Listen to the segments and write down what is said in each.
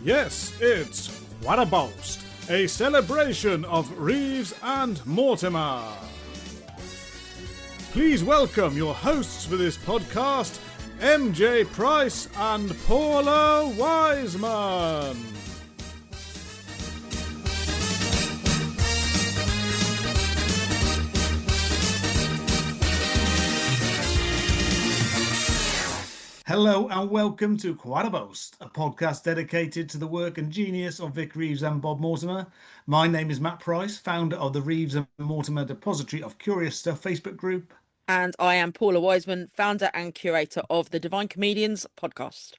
Yes, it's What a Boast, a celebration of Reeves and Mortimer. Please welcome your hosts for this podcast, MJ Price and Paula Wiseman. Hello and welcome to Quite a Boast, a podcast dedicated to the work and genius of Vic Reeves and Bob Mortimer. My name is Matt Price, founder of the Reeves and Mortimer Depository of Curious Stuff Facebook group. And I am Paula Wiseman, founder and curator of the Divine Comedians podcast.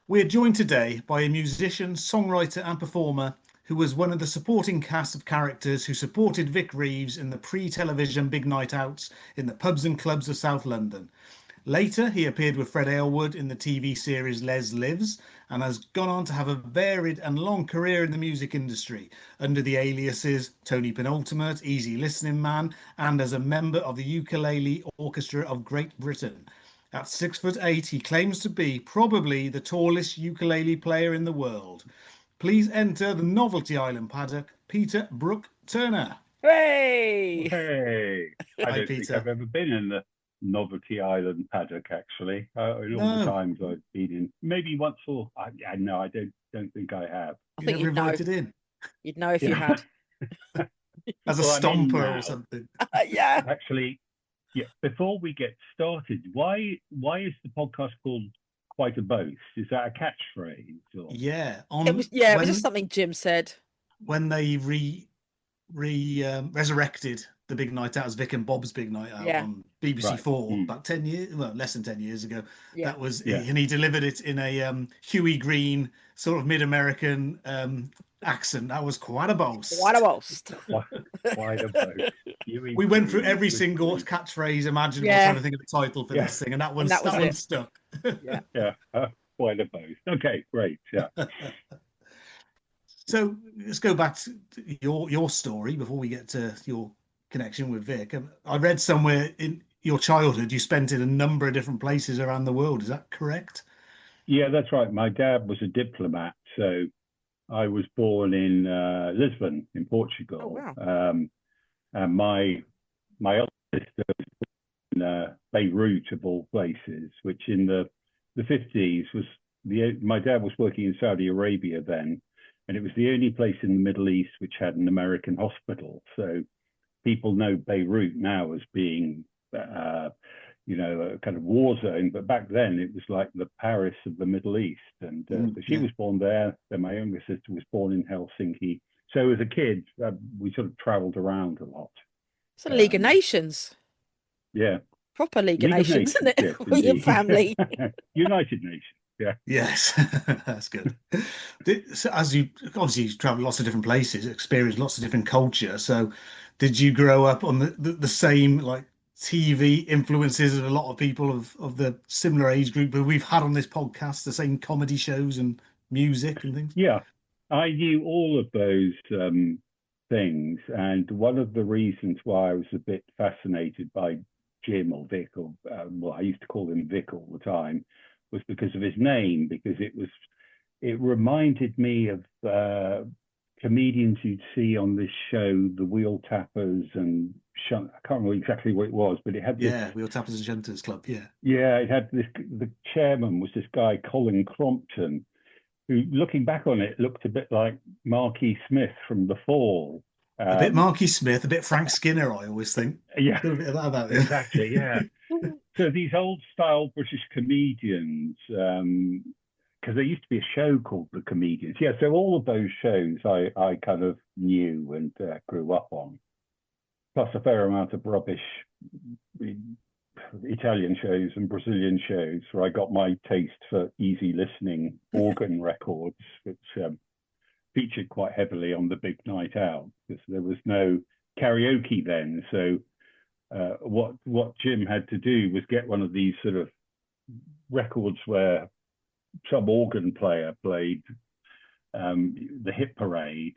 We are joined today by a musician, songwriter and performer who was one of the supporting cast of characters who supported Vic Reeves in the pre-television big night outs in the pubs and clubs of South London. Later, he appeared with Fred Aylward in the TV series Les Lives and has gone on to have a varied and long career in the music industry under the aliases Tony Penultimate, Easy Listening Man, and as a member of the Ukulele Orchestra of Great Britain. At 6'8", he claims to be probably the tallest ukulele player in the world. Please enter the Novelty Island paddock, Peter Brooke Turner. Hey! Hey! I Hi, don't Peter. think I've ever been in the Novelty Island paddock, actually. In all the times I've been in, maybe once or I don't think I have. I think You're you'd know. invited in You'd know if you had. as a Well, I'm in stomper now. or something. Yeah. Actually, yeah. Before we get started, why is the podcast called Quite a Boast? Is that a catchphrase? Or? Yeah, It was just something Jim said. when they resurrected the big night out as Vic and Bob's big night out on BBC Right. Four about 10 years, well, less than 10 years ago. Yeah. That was, and he delivered it in a Huey Green sort of mid-American accent. That was quite a boast. What a boast. Quite a boast. We went through every single catchphrase imaginable, trying to think of a title for this thing, and that one stuck. Yeah, quite a boast. Okay, great. Yeah. So let's go back to your story before we get to your connection with Vic. I read somewhere in your childhood you spent in a number of different places around the world. Is that correct? Yeah, that's right. My dad was a diplomat, so I was born in Lisbon, in Portugal. Oh, wow. And my elder sister was in Beirut, of all places, which in the 50s was my dad was working in Saudi Arabia then, and it was the only place in the Middle East which had an American hospital. So people know Beirut now as being, a kind of war zone, but back then it was like the Paris of the Middle East. And so she was born there. Then my younger sister was born in Helsinki. So as a kid, we sort of travelled around a lot. It's a League of Nations. Yeah. Proper League of Nations, isn't it? Yes, For your family. United Nations. Yeah. Yes, that's good. So as you obviously traveled lots of different places, experienced lots of different culture. So did you grow up on the same like TV influences of a lot of people of the similar age group who we've had on this podcast, the same comedy shows and music and things? Yeah, I knew all of those things. And one of the reasons why I was a bit fascinated by Jim or Vic, or I used to call him Vic all the time, was because of his name, because it reminded me of comedians you'd see on this show, the Wheel Tappers and I can't remember exactly what it was, but it had this, Wheel Tappers and Shunters Club. it had this. The chairman was this guy Colin Crompton, who, looking back on it, looked a bit like Marquis Smith from The Fall. A bit Marquis Smith, a bit Frank Skinner, I always think. Yeah, a bit of that about it. Exactly. Yeah. So these old style British comedians, because there used to be a show called The Comedians. Yeah, so all of those shows I kind of knew and grew up on, plus a fair amount of rubbish Italian shows and Brazilian shows, where I got my taste for easy listening organ records, which featured quite heavily on the big night out, because there was no karaoke then. So what Jim had to do was get one of these sort of records where some organ player played the Hit Parade.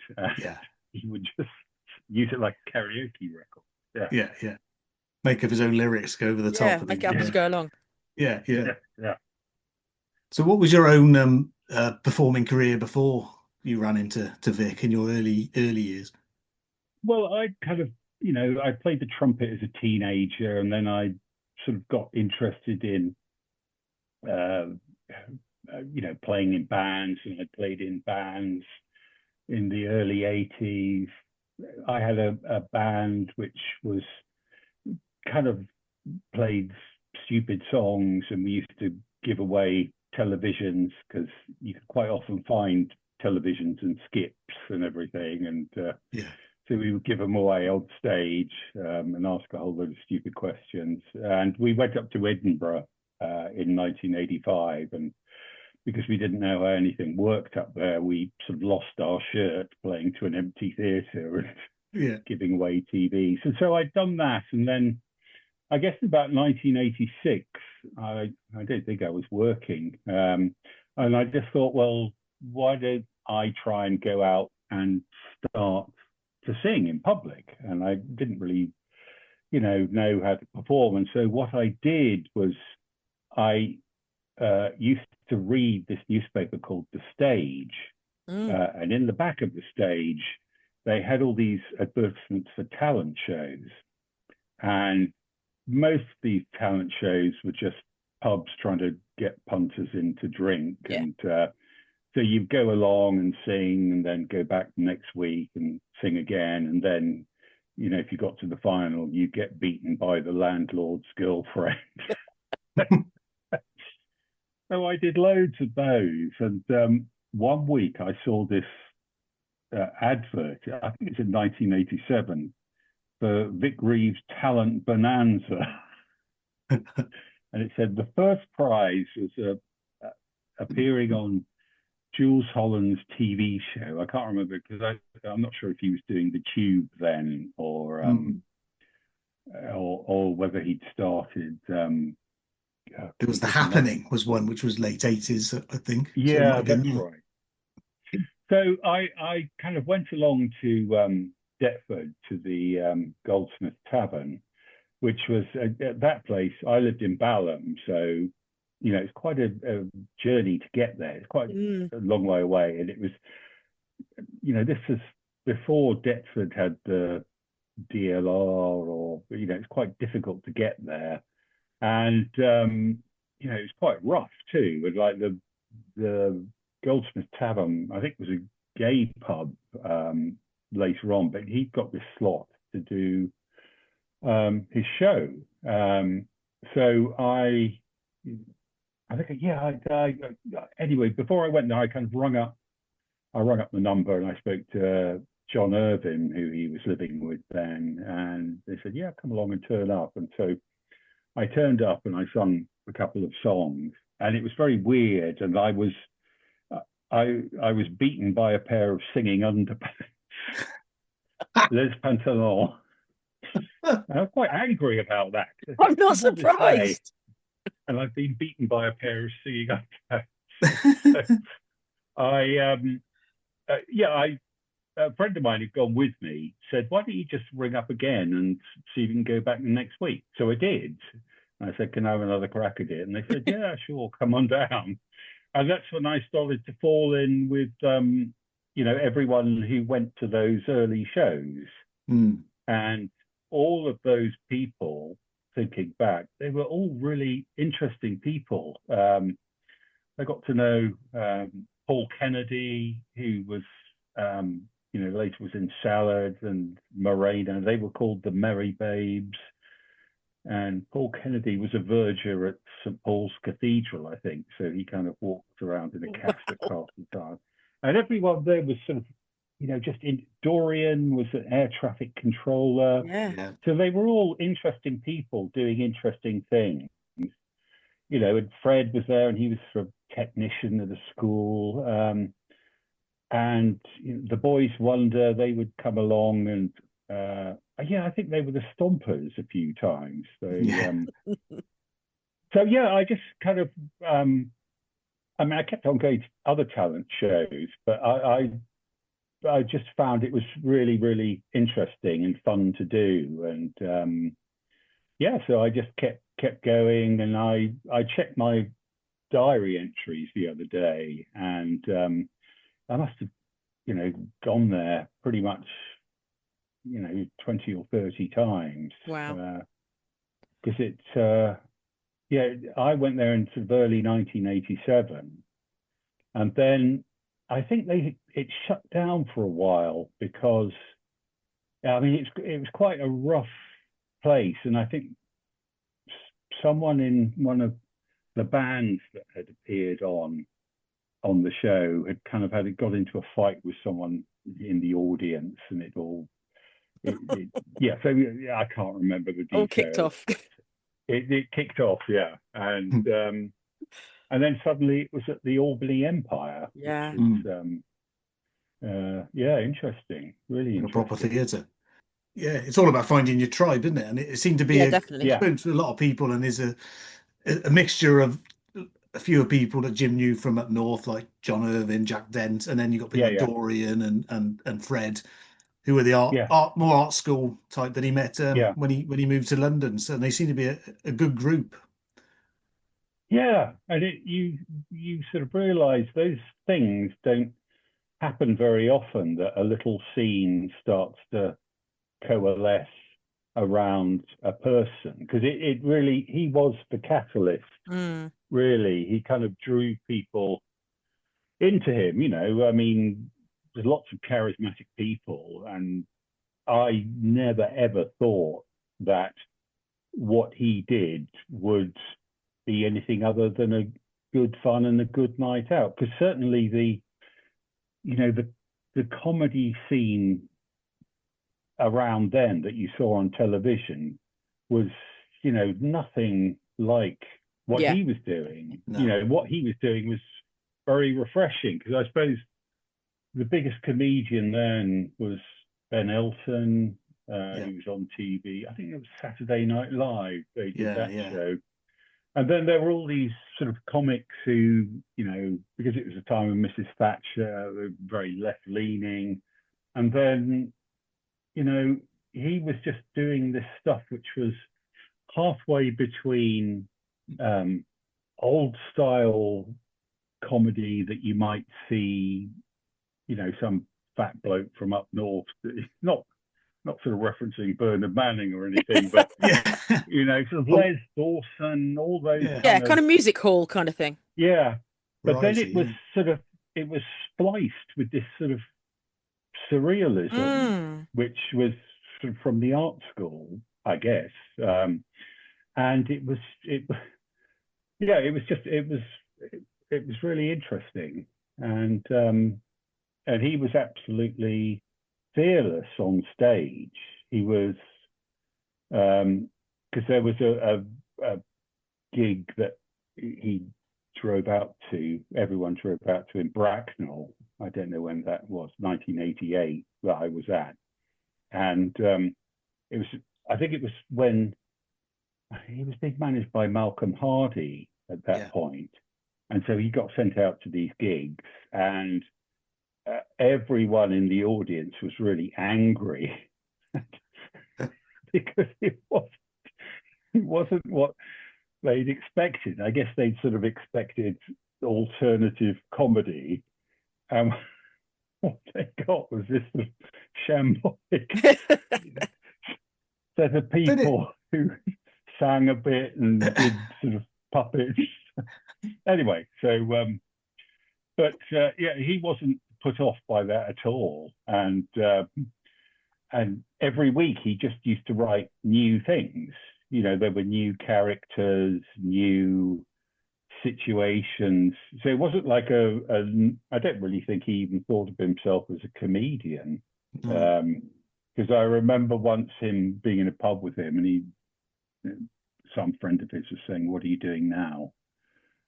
He would just use it like a karaoke record. Yeah. Make up his own lyrics, go over the top. Make it up as go along. Yeah. So what was your own performing career before you ran into Vic in your early years? Well, I kind of, I played the trumpet as a teenager, and then I sort of got interested in, uh, playing in bands, and I played in bands in the early 80s. I had a band which was kind of played stupid songs, and we used to give away televisions because you could quite often find televisions and skips and everything. And Yeah. so we would give them away on stage and ask a whole load of stupid questions. And we went up to Edinburgh in 1985, and because we didn't know how anything worked up there, we sort of lost our shirt playing to an empty theatre and Yeah. giving away TVs. And so I'd done that, and then I guess about 1986, I don't think I was working, and I just thought, well, why don't I try and go out and start to sing in public? And I didn't really, know how to perform. And so what I did was I used to read this newspaper called The Stage, and in the back of The Stage, they had all these advertisements for talent shows, and most of these talent shows were just pubs trying to get punters in to drink. Yeah. And so you go along and sing, and then go back next week and sing again. And then, if you got to the final, you get beaten by the landlord's girlfriend. So I did loads of those. And one week I saw this advert, I think it's in 1987, for Vic Reeves Talent Bonanza. And it said the first prize was appearing on Jules Holland's TV show. I can't remember because I'm not sure if he was doing the Tube then, or whether he'd started. There was The Happening was one, which was late 80s, I think. Yeah, that's right. So I kind of went along to Deptford to the Goldsmith Tavern, which was at that place. I lived in Balham, so it's quite a journey to get there. It's quite a long way away, and it was, this was before Deptford had the DLR, or it's quite difficult to get there, and it was quite rough too. With like the Goldsmith Tavern, I think, was a gay pub later on, but he got this slot to do his show. So I think, anyway, before I went there, I kind of rung up the number, and I spoke to John Irvin, who he was living with then, and they said, yeah, come along and turn up. And so I turned up and I sung a couple of songs, and it was very weird. And I was beaten by a pair of singing underpants, les pantalons. And I was quite angry about that. I'm not surprised. And I've been beaten by a pair of singing underpants. A friend of mine who'd gone with me said, why don't you just ring up again and see if you can go back next week? So I did. And I said, can I have another crack at it? And they said, yeah, sure, come on down. And that's when I started to fall in with, everyone who went to those early shows. And all of those people, thinking back, they were all really interesting people. I got to know Paul Kennedy, who was, later was in Salad, and Morena. They were called the Merry Babes. And Paul Kennedy was a verger at St. Paul's Cathedral, I think. So he kind of walked around in a cassock half the time. And everyone there was sort of, Dorian was an air traffic controller. Yeah. So they were all interesting people doing interesting things. And Fred was there, and he was sort of technician at a school. And the Boys Wonder, they would come along, and I think they were the Stompers a few times. So I just kind of I kept on going to other talent shows, but I just found it was really, really interesting and fun to do. And so I just kept going, and I checked my diary entries the other day, and I must have, gone there pretty much, 20 or 30 times. Wow. Because I went there in sort of early 1987, and then I think it shut down for a while because, it was quite a rough place, and I think someone in one of the bands that had appeared on the show had kind of got into a fight with someone in the audience, and so I can't remember the details. All kicked off. It kicked off, yeah, and then suddenly it was at the Albany Empire. Yeah. Which is, interesting, really interesting. A proper theatre. Yeah, it's all about finding your tribe, isn't it? And it seemed to be definitely. spoken to a lot of people, and there's a mixture of a few people that Jim knew from up north, like John Irvin, Jack Dent, and then you got people like Dorian and Fred, who were the more art school type that he met when he moved to London. So they seem to be a good group. Yeah, and you sort of realise those things don't happen very often, that a little scene starts to coalesce around a person, because it really, he was the catalyst. Really, he kind of drew people into him. There's lots of charismatic people, and I never ever thought that what he did would be anything other than a good fun and a good night out. Because certainly the comedy scene around then that you saw on television was, nothing like what he was doing. No. What he was doing was very refreshing, because I suppose the biggest comedian then was Ben Elton, who was on TV. I think it was Saturday Night Live. They did that show. And then there were all these sort of comics who, because it was a time of Mrs. Thatcher, they were very left-leaning. And then, he was just doing this stuff which was halfway between old style comedy that you might see, some fat bloke from up north, not sort of referencing Bernard Manning or anything, but sort of Les Dawson, all those kind of music hall kind of thing. Yeah, but then it was it was spliced with this sort of surrealism, which was sort of from the art school, I guess, and it was really interesting, and he was absolutely fearless on stage. He was, because there was a gig that he drove out to, everyone drove out to in Bracknell. I don't know when that was, 1988, that I was at. And I think it was when he was being managed by Malcolm Hardy at that point. And so he got sent out to these gigs, and everyone in the audience was really angry because it wasn't what they'd expected. I guess they'd sort of expected alternative comedy, and what they got was this sort of shambolic set of people who sang a bit and did sort of puppets. Anyway, so he wasn't put off by that at all, and every week he just used to write new things. There were new characters, new situations. So it wasn't like I don't really think he even thought of himself as a comedian. Because I remember once him being in a pub with him, and some friend of his was saying, "What are you doing now?"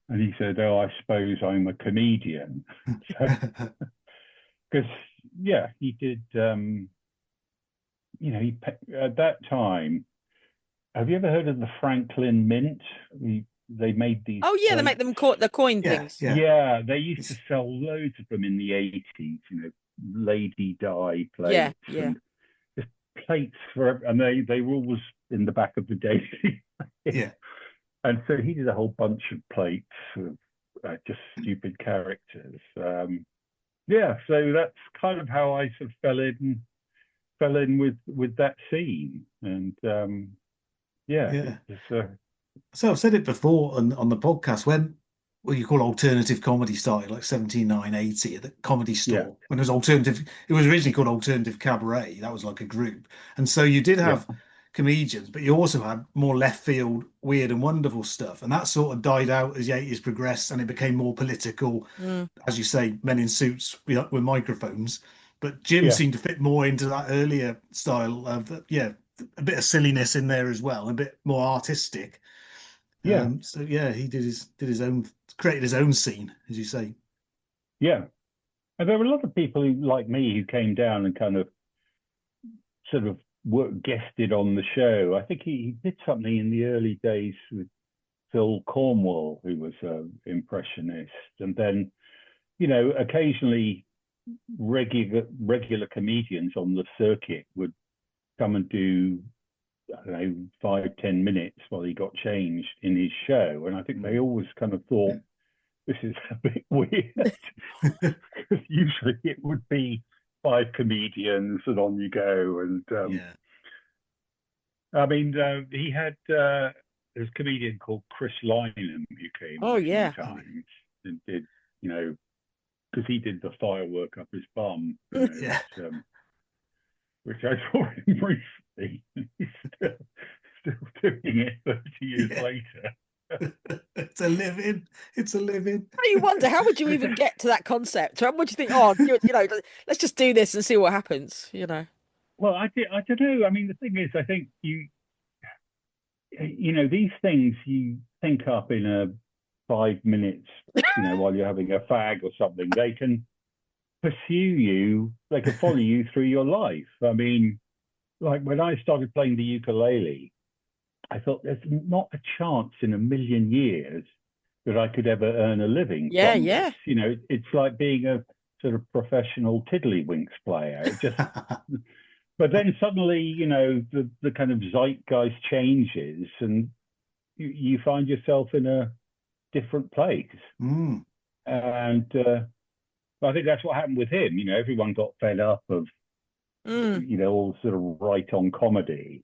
And he said, "Oh, I suppose I'm a comedian." Because he did. He at that time. Have you ever heard of the Franklin Mint? They made these. Oh yeah, they make them the coin things. Yeah, they used to sell loads of them in the 80s. Lady Di plates. And just plates and they were always in the back of the daisy. Yeah. And so he did a whole bunch of plates of just stupid characters. Yeah, so that's kind of how I sort of fell in with that scene, and Yeah. So I've said it before on the podcast, when what you call alternative comedy started, like 79, 80 at the Comedy Store, yeah, when it was alternative. It was originally called Alternative Cabaret. That was like a group. And so you did yeah, have comedians, but you also had more left field, weird and wonderful stuff. And that sort of died out as the 80s progressed and it became more political, Mm. as you say, men in suits with microphones. But Jim yeah, seemed to fit more into that earlier style of, yeah, a bit of silliness in there as well, a bit more artistic. yeah, So yeah, he did his own, created his own scene, as you say. yeah. And there were a lot of people who, like me, who came down and kind of sort of guested on the show. I think he did something in the early days with Phil Cornwall, who was an impressionist, and then occasionally regular comedians on the circuit would come and do, I don't know, 5-10 minutes while he got changed in his show, and I think they always kind of thought this is a bit weird because usually it would be 5 comedians and on you go, and Yeah. I mean, he had there's a comedian called Chris Lynham who came Oh, a few yeah. times and did, because he did the firework up his bum, Yeah. which I saw him recently. He's still doing it 30 years Yeah. later. It's a living. It's a living. You wonder, how would you even get to that concept? How would you think, oh, let's just do this and see what happens, Well, I don't know. I mean, the thing is, I think these things you think up in a 5 minutes, while you're having a fag or something. They can pursue you. They can follow you through your life. I mean, like when I started playing the ukulele, I thought there's not a chance in a million years that I could ever earn a living Yeah, from yeah. this. It's like being a sort of professional tiddlywinks player. It just, but then suddenly, the kind of zeitgeist changes, and you find yourself in a different place. Mm. And I think that's what happened with him. Everyone got fed up of, all sort of right-on comedy.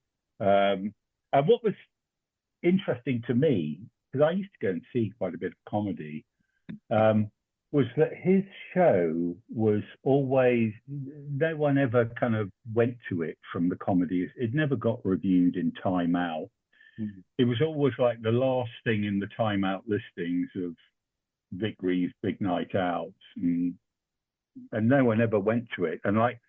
And what was interesting to me, because I used to go and see quite a bit of comedy, was that his show was always, no one ever kind of went to it from the comedy. It never got reviewed in Time Out. Mm-hmm. It was always like the last thing in the Time Out listings of Vic Reeves' Big Night Out, and no one ever went to it. And like,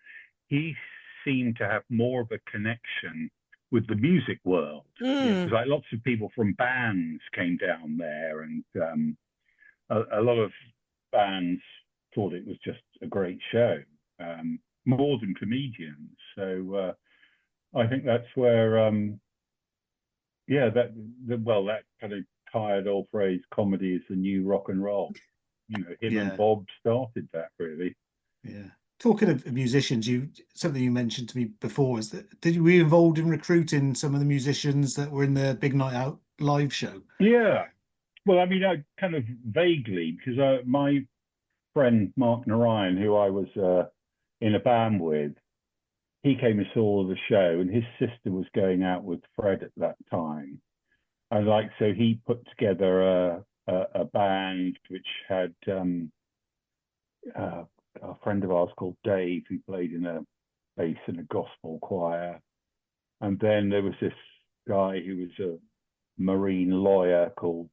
he seemed to have more of a connection with the music world. Because like lots of people from bands came down there, and a lot of bands thought it was just a great show, more than comedians. So I think that's where, that kind of tired old phrase, comedy is the new rock and roll. Him and Bob started that, really. Yeah. Talking of musicians, something you mentioned to me before is that were you involved in recruiting some of the musicians that were in the Big Night Out live show? Yeah. Well, I mean, I kind of vaguely, because my friend Mark Narayan, who I was in a band with, he came and saw the show, and his sister was going out with Fred at that time. And so he put together a band which had a friend of ours called Dave, who played in a bass in a gospel choir. And then there was this guy who was a marine lawyer called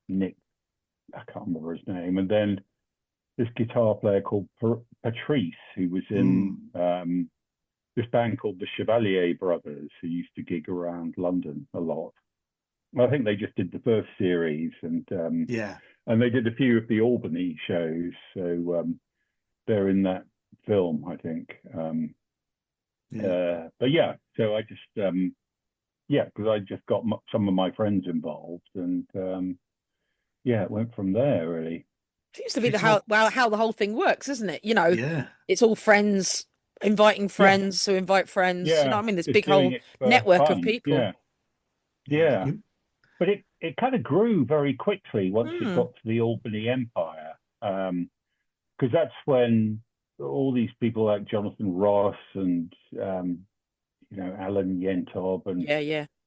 Nick, I can't remember his name. And then this guitar player called Patrice, who was in this band called the Chevalier Brothers, who used to gig around London a lot. I think they just did the first series, and and they did a few of the Albany shows. So they're in that film, I think. But yeah, so I just because I just got some of my friends involved, and it went from there, really. Seems to be how the whole thing works, isn't it? Yeah. It's all friends inviting friends who invite friends. Yeah. I mean, this big whole network of people. Yeah. but it kind of grew very quickly once it got to the Albany Empire, because that's when all these people like Jonathan Ross and Alan Yentob, and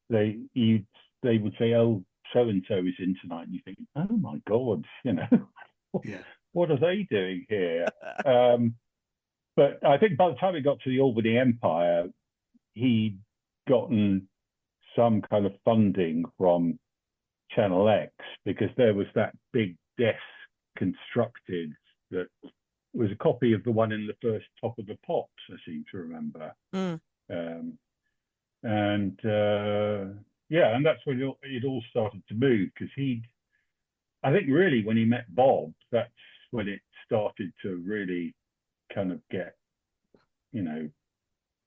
they would say, "Oh, so and so is in tonight," and you think, "Oh my God, what are they doing here?" But I think by the time it got to the Albany Empire, he'd gotten some kind of funding from Channel X, because there was that big desk constructed that was a copy of the one in the first Top of the Pops, I seem to remember. And that's when it all started to move, because I think really when he met Bob, that's when it started to really kind of get,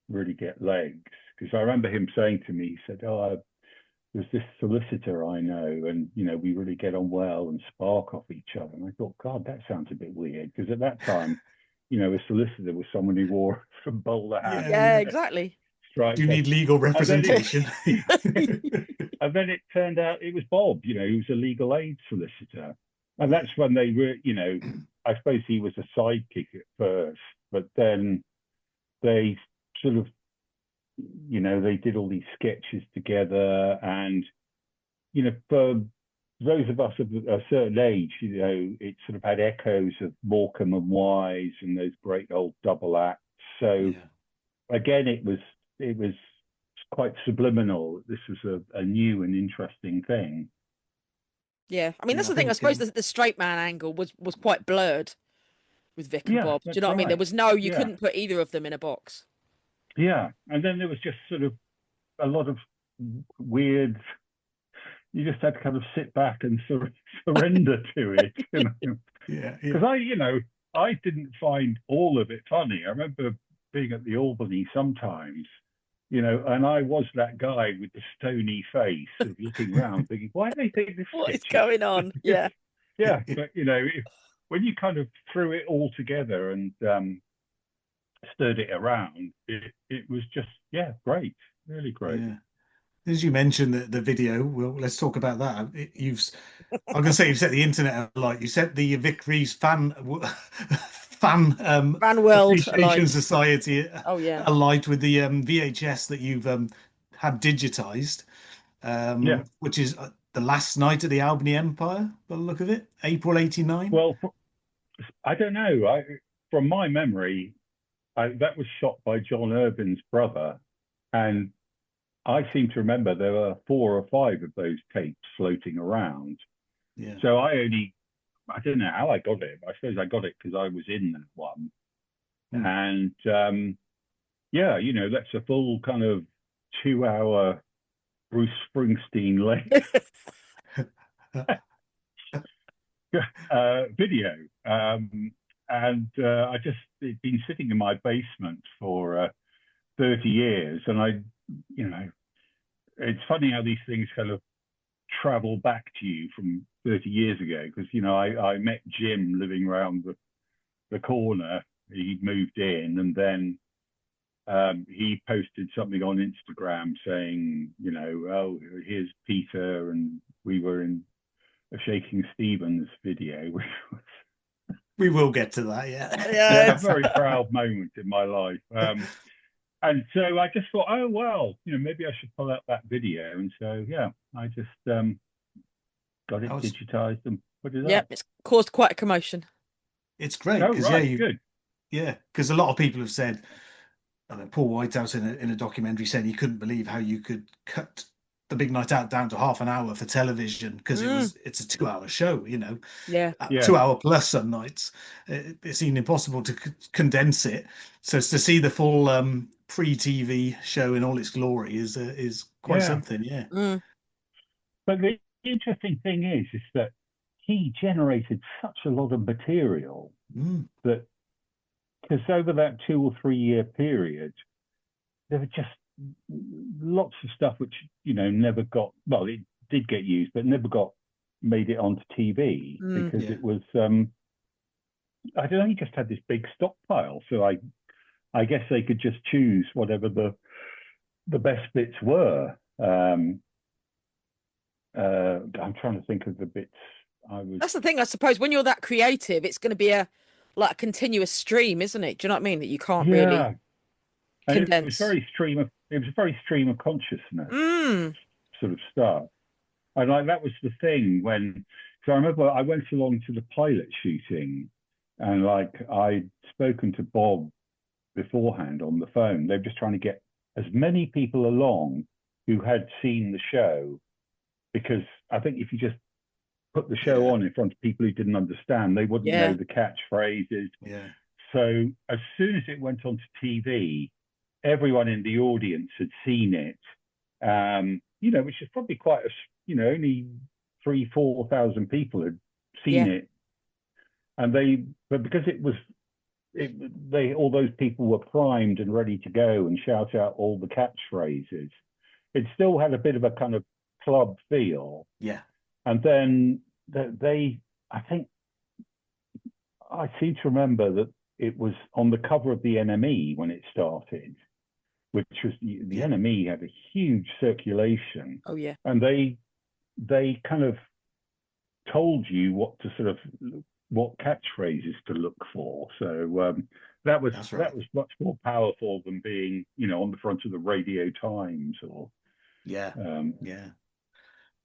really get legs. Because I remember him saying to me, he said, "Oh, there's this solicitor I know, and we really get on well and spark off each other." And I thought, God, that sounds a bit weird, because at that time, a solicitor was someone who wore some bowler hat. Yeah, exactly. Do you need legal representation? And then it turned out it was Bob. He was a legal aid solicitor, and that's when they were. I suppose he was a sidekick at first, but then they sort of, they did all these sketches together, and for those of us of a certain age, it sort of had echoes of Morecambe and Wise and those great old double acts. So again, it was quite subliminal. This was a new and interesting thing. Yeah, I mean, that's the thing. I suppose the straight man angle was quite blurred with Vic and Bob. Do you know what I mean? There was you couldn't put either of them in a box. Yeah, and then there was just sort of a lot of weird. You just had to kind of sit back and surrender to it. Because I didn't find all of it funny. I remember being at the Albany sometimes, and I was that guy with the stony face, sort of looking around, thinking, "Why do they think this? What is going on?" Yeah, yeah. But when you kind of threw it all together and stirred it around, it was just great, really great. Yeah. As you mentioned the video, let's talk about that. I'm going to say you've set the internet alight. You set the Vic Reeves fan world Appreciation Society alight with the VHS that you've had digitized, which is the last night at the Albany Empire, by the look of it, April '89. Well, I don't know. From my memory, that was shot by John Irvin's brother, and I seem to remember there were 4 or 5 of those tapes floating around. Yeah. So I don't know how I got it. I suppose I got it because I was in that one. And that's a full kind of 2-hour Bruce Springsteen length video. It'd been sitting in my basement for 30 years, and it's funny how these things kind of travel back to you from 30 years ago, because I met Jim living around the corner. He'd moved in, and then he posted something on Instagram saying, "Oh, here's Peter," and we were in a Shaking Stevens video, which was we will get to that. Yeah, a very proud moment in my life. And so I just thought, oh, well, maybe I should pull out that video. And so, I just got it digitized and put it up. Yeah, it's caused quite a commotion. It's great. Oh, right, good. Yeah, because a lot of people have said, Paul Whitehouse in a documentary said he couldn't believe how you could cut the Big Night Out down to half an hour for television, because it's a 2-hour show, 2 hour plus some nights. It seemed impossible to condense it. So to see the full pre-TV show in all its glory is quite something. But the interesting thing is that he generated such a lot of material that, because over that 2 or 3 year period, there were just lots of stuff which never got, well, it did get used, but never made it onto TV, because it was I don't know, he just had this big stockpile. So I guess they could just choose whatever the best bits were. I'm trying to think of the bits That's the thing, I suppose. When you're that creative, it's going to be a continuous stream, isn't it? Do you know what I mean? That you can't really and it was condense. very stream of consciousness Mm. sort of stuff. And like that was the thing when, so I remember I went along to the pilot shooting, and like I'd spoken to Bob beforehand on the phone. They were just trying to get as many people along who had seen the show, because I think if you just put the show on in front of people who didn't understand, they wouldn't know the catchphrases. Yeah. So as soon as it went onto TV, everyone in the audience had seen it. Which is probably quite only 3,000-4,000 people had seen it, and but because all those people were primed and ready to go and shout out all the catchphrases, it still had a bit of a kind of club feel. Yeah. And then I think I seem to remember that it was on the cover of the NME when it started, which was the NME had a huge circulation. Oh yeah. And they kind of told you what catchphrases to look for. So that was much more powerful than being on the front of the Radio Times or But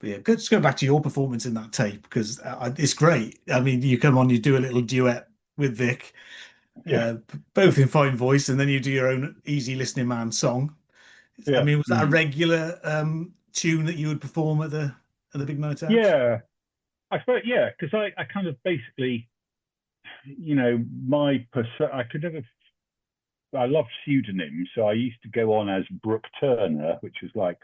yeah, let's go back to your performance in that tape, because it's great. I mean, you come on, you do a little duet with Vic, both in fine voice, and then you do your own Easy Listening Man song. I mean, was that a regular tune that you would perform at the big night out? Yeah, I suppose, because I kind of basically, I love pseudonyms, so I used to go on as Brooke Turner, which was like,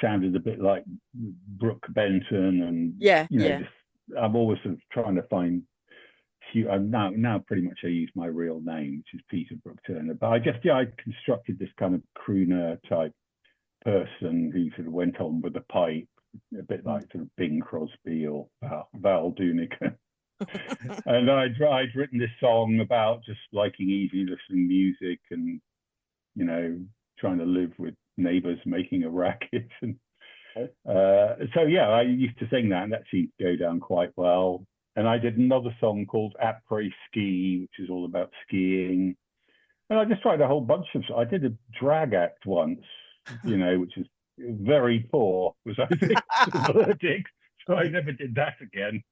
sounded a bit like Brooke Benton, and I'm always sort of trying to find now pretty much I use my real name, which is Peter Brooke Turner, but I constructed this kind of crooner type person who sort of went on with a pipe, a bit like sort of Bing Crosby or Val Doonican. And I'd written this song about just liking easy listening music and trying to live with neighbors making a racket. And I used to sing that, and that seemed to go down quite well. And I did another song called Après Ski, which is all about skiing. And I just tried a whole bunch of. I did a drag act once, which is very poor, was I think the verdict. So I never did that again.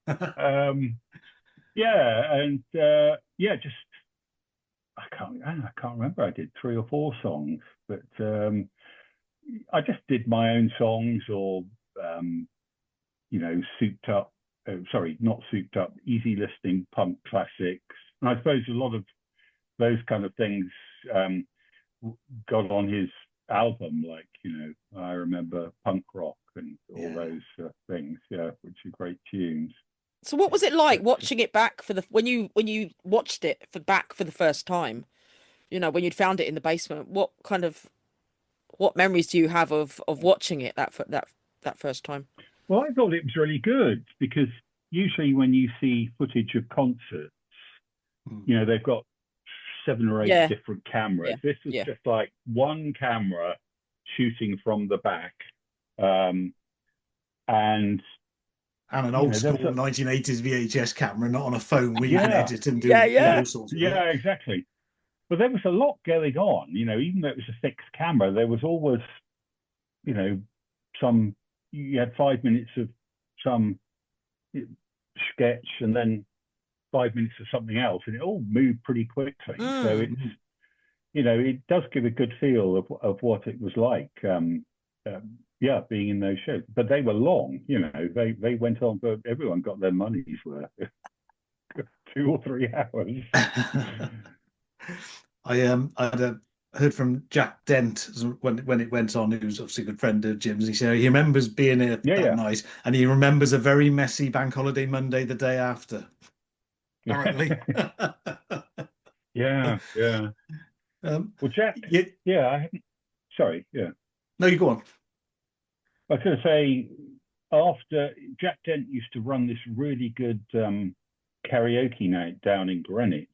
Just I can't remember. I did 3 or 4 songs, but I just did my own songs, or souped up. Not souped up. Easy listening punk classics. And I suppose a lot of those kind of things got on his album, like I remember Punk Rock and all those things. Yeah, which are great tunes. So what was it like watching it back when you watched it for the first time? When you'd found it in the basement, what memories do you have of watching it that first time? Well, I thought it was really good, because usually when you see footage of concerts, they've got 7 or 8 different cameras. This was just like one camera shooting from the back, and an old school 1980s VHS camera, not on a phone where you can edit and do all sorts of work. Exactly. But there was a lot going on, even though it was a fixed camera, there was always, you had 5 minutes of some sketch and then 5 minutes of something else, and it all moved pretty quickly. So it's, it does give a good feel of what it was like, being in those shows. But they were long, they went on, but everyone got their money's worth. 2 or 3 hours. I heard from Jack Dent when it went on, who's obviously a good friend of Jim's. He said he remembers being here that night, and he remembers a very messy bank holiday Monday the day after. Apparently. Yeah. Well, Jack. Sorry. Yeah. No, you go on. I was going to say, after Jack Dent used to run this really good karaoke night down in Greenwich,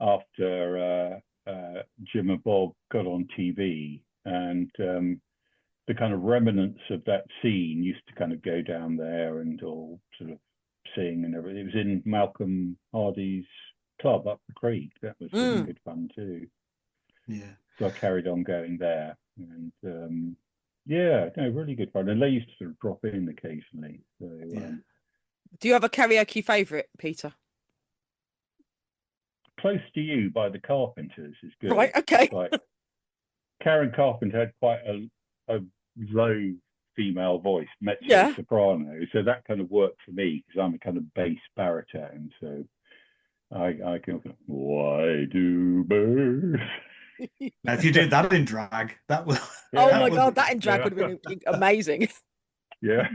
after Jim and Bob got on TV, and the kind of remnants of that scene used to kind of go down there and all sort of sing and everything. It was in Malcolm Hardy's club up the creek. That was really good fun too. Yeah. So I carried on going there, and yeah, no, really good fun. And they used to sort of drop in occasionally. So, Do you have a karaoke favourite, Peter? Close to You by the Carpenters is good. Right, okay. Like Karen Carpenter had quite a low female voice, mezzo soprano, so that kind of worked for me because I'm a kind of bass baritone. So I can go, why do birds? Now, if you did that in drag, that would. Oh my God, that in drag would have been amazing. Yeah.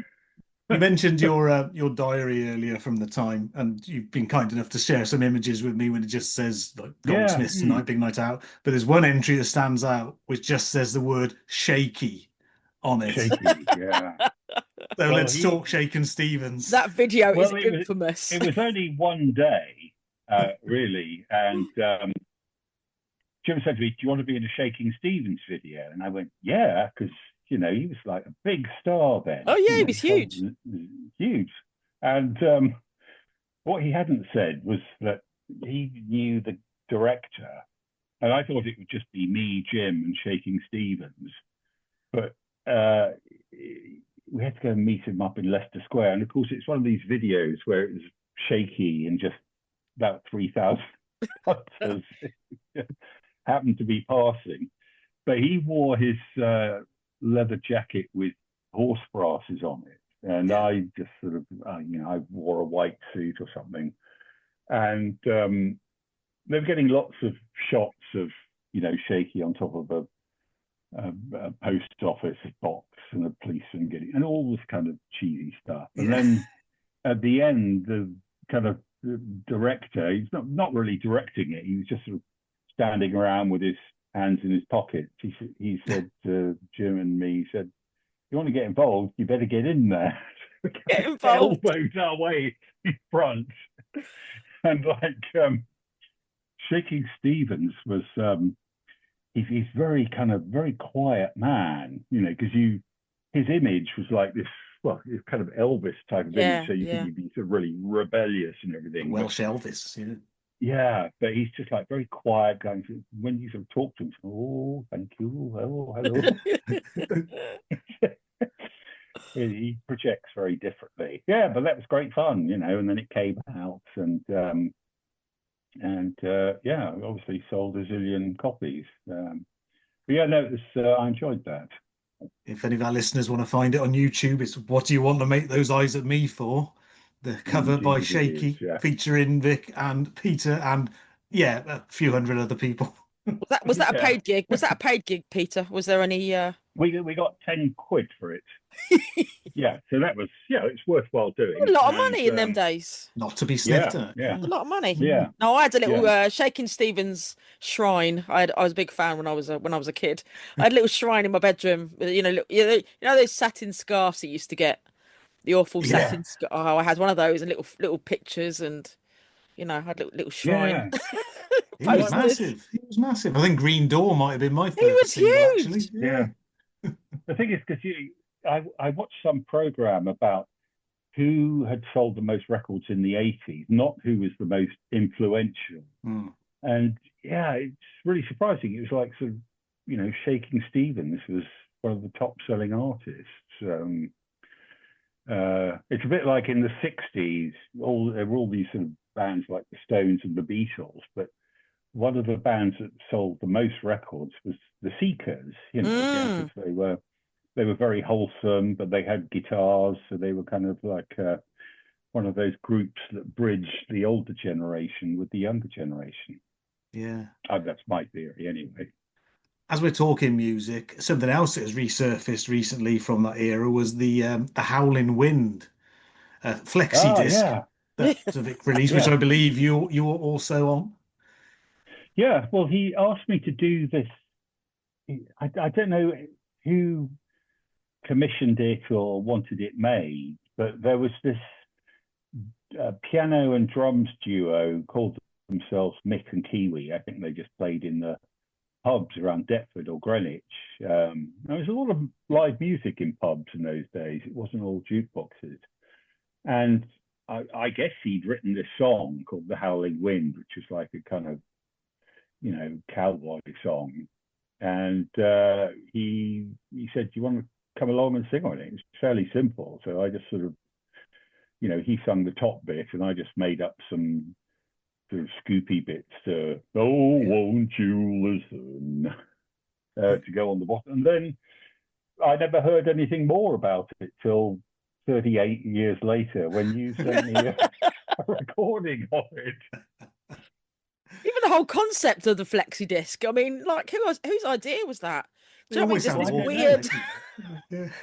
You mentioned your diary earlier from the time, and you've been kind enough to share some images with me when it just says like Goldsmiths tonight, big night out. But there's one entry that stands out which just says the word shaky on it. Shaky, yeah. So let's talk Shakin' Stevens. That video is infamous. It was only one day, really, and Jim said to me, "Do you want to be in a Shakin' Stevens video?" And I went, "Yeah," because he was like a big star then. Oh yeah, he was huge. Huge. And what he hadn't said was that he knew the director, and I thought it would just be me, Jim, and Shakin' Stevens. But we had to go and meet him up in Leicester Square. And of course, it's one of these videos where it was shaky and just about 3,000 punters happened to be passing. But he wore his leather jacket with horse brasses on it. And I just sort of, I wore a white suit or something. And they were getting lots of shots of, Shaky on top of a post office box and a policeman getting, and all this kind of cheesy stuff. And then at the end, the kind of director, he's not really directing it. He was just sort of standing around with his hands in his pockets. He said to Jim and me, he said, "You want to get involved, you better get in there." Get involved. Elbowed our way in front. And like Shakin' Stevens was he's very quiet man, because his image was like this, well, it's kind of Elvis type of image, so you think he'd be sort of really rebellious and everything. Welsh Elvis, Yeah, but he's just like very quiet, going to, when you sort of talk to him, "Oh, thank you, hello." He projects very differently. Yeah, but that was great fun, and then it came out and obviously sold a zillion copies. But yeah, no, it was, I enjoyed that. If any of our listeners want to find it on YouTube, it's "What Do You Want to Make Those Eyes at Me For?" The cover Indeed, by Shaky, featuring Vic and Peter and a few hundred other people. Was that a paid gig? Was that a paid gig, Peter? Was there any? We got 10 quid for it. Yeah, so that was it's worthwhile doing. A lot of money in them days. Not to be sniffed at. Yeah, a lot of money. Yeah. No, I had a little Shakin' Stevens shrine. I was a big fan when I was a kid. I had a little shrine in my bedroom. Those satin scarves you used to get. The awful satin scarf. Oh, I had one of those and little pictures, and I had little shrine. Yeah. He was massive. He was massive. I think Green Door might have been my first. He was single, huge. Actually. Yeah. The thing is, because I watched some program about who had sold the most records in the 80s, not who was the most influential. And it's really surprising. It was like sort of, Shakin' Stevens was one of the top selling artists. It's a bit like in the 60s, there were all these sort of bands like the Stones and the Beatles, but one of the bands that sold the most records was the Seekers, because they were very wholesome, but they had guitars, so they were kind of like one of those groups that bridged the older generation with the younger generation. Yeah. That's my theory anyway. As we're talking music, something else that has resurfaced recently from that era was the Howlin' Wind flexi disc that Vic released, which I believe you were also on. Yeah, well, he asked me to do this. I don't know who commissioned it or wanted it made, but there was this piano and drums duo called themselves Mick and Kiwi. I think they just played in the pubs around Deptford or Greenwich. There was a lot of live music in pubs in those days. It wasn't all jukeboxes. And I guess he'd written this song called The Howling Wind, which was like a kind of, cowboy song. And he said, "Do you want to come along and sing on it?" It was fairly simple. So I just sort of, he sung the top bit and I just made up some sort of scoopy bits to, "Oh, won't you listen," to go on the bottom. And then I never heard anything more about it till 38 years later when you sent me a recording of it. Even the whole concept of the flexi disc. I mean, like, whose idea was that? Do you know what I mean? Just this weird.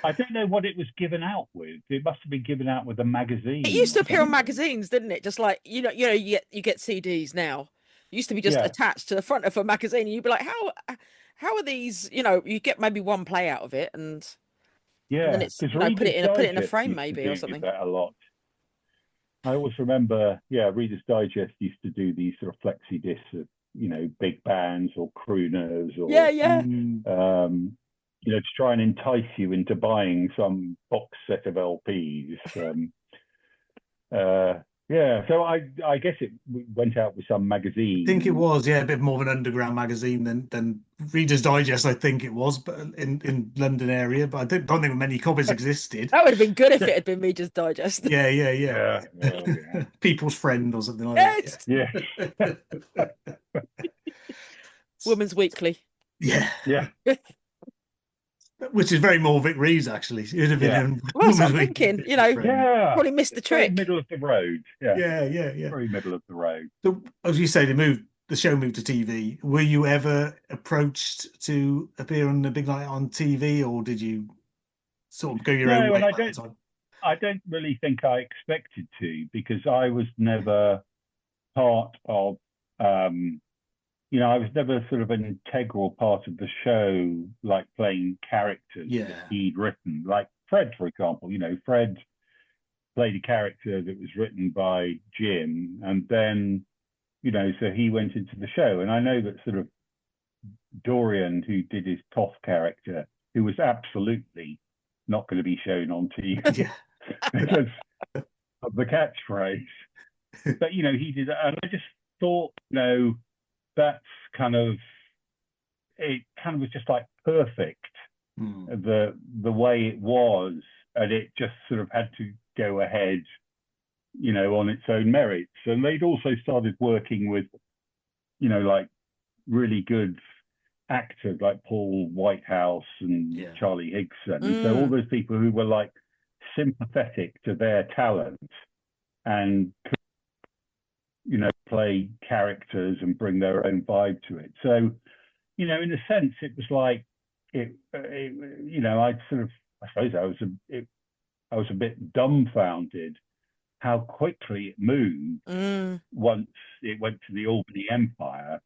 I don't know what it was given out with. It must have been given out with a magazine. It used to appear on magazines, didn't it? Just like you get CDs now. It used to be just attached to the front of a magazine, and you'd be like, how are these? You get maybe one play out of it, and then it's put it in a frame maybe or something. That a lot. I always remember, Reader's Digest used to do these sort of flexi discs of, big bands or crooners or to try and entice you into buying some box set of LPs. So I guess it went out with some magazine. I think it was, a bit more of an underground magazine than Reader's Digest, I think it was, but in London area. But I don't think many copies existed. That would have been good if it had been Reader's Digest. Yeah. People's Friend or something like that. Yeah. Women's Weekly. Yeah. Which is very more Vic Reeves, actually. It would have been. Well, that's what I'm thinking. Probably missed the trick. Middle of the road. Yeah. Very middle of the road. So, as you say, the show moved to TV. Were you ever approached to appear on the Big Night on TV, or did you sort of go your own way? I don't really think I expected to, because I was never part of. I was never sort of an integral part of the show, like playing characters that he'd written. Like Fred, for example. Fred played a character that was written by Jim, and then, so he went into the show. And I know that sort of Dorian, who did his Toff character, who was absolutely not going to be shown on TV because of the catchphrase. But, he did that. And I just thought, that's it kind of was just like perfect, the way it was, and it just sort of had to go ahead, on its own merits. And they'd also started working with, like really good actors like Paul Whitehouse and Charlie Higson. So all those people who were like sympathetic to their talent and play characters and bring their own vibe to it. So, in a sense, it was like I suppose I was a bit dumbfounded how quickly it moved once it went to the Albany Empire.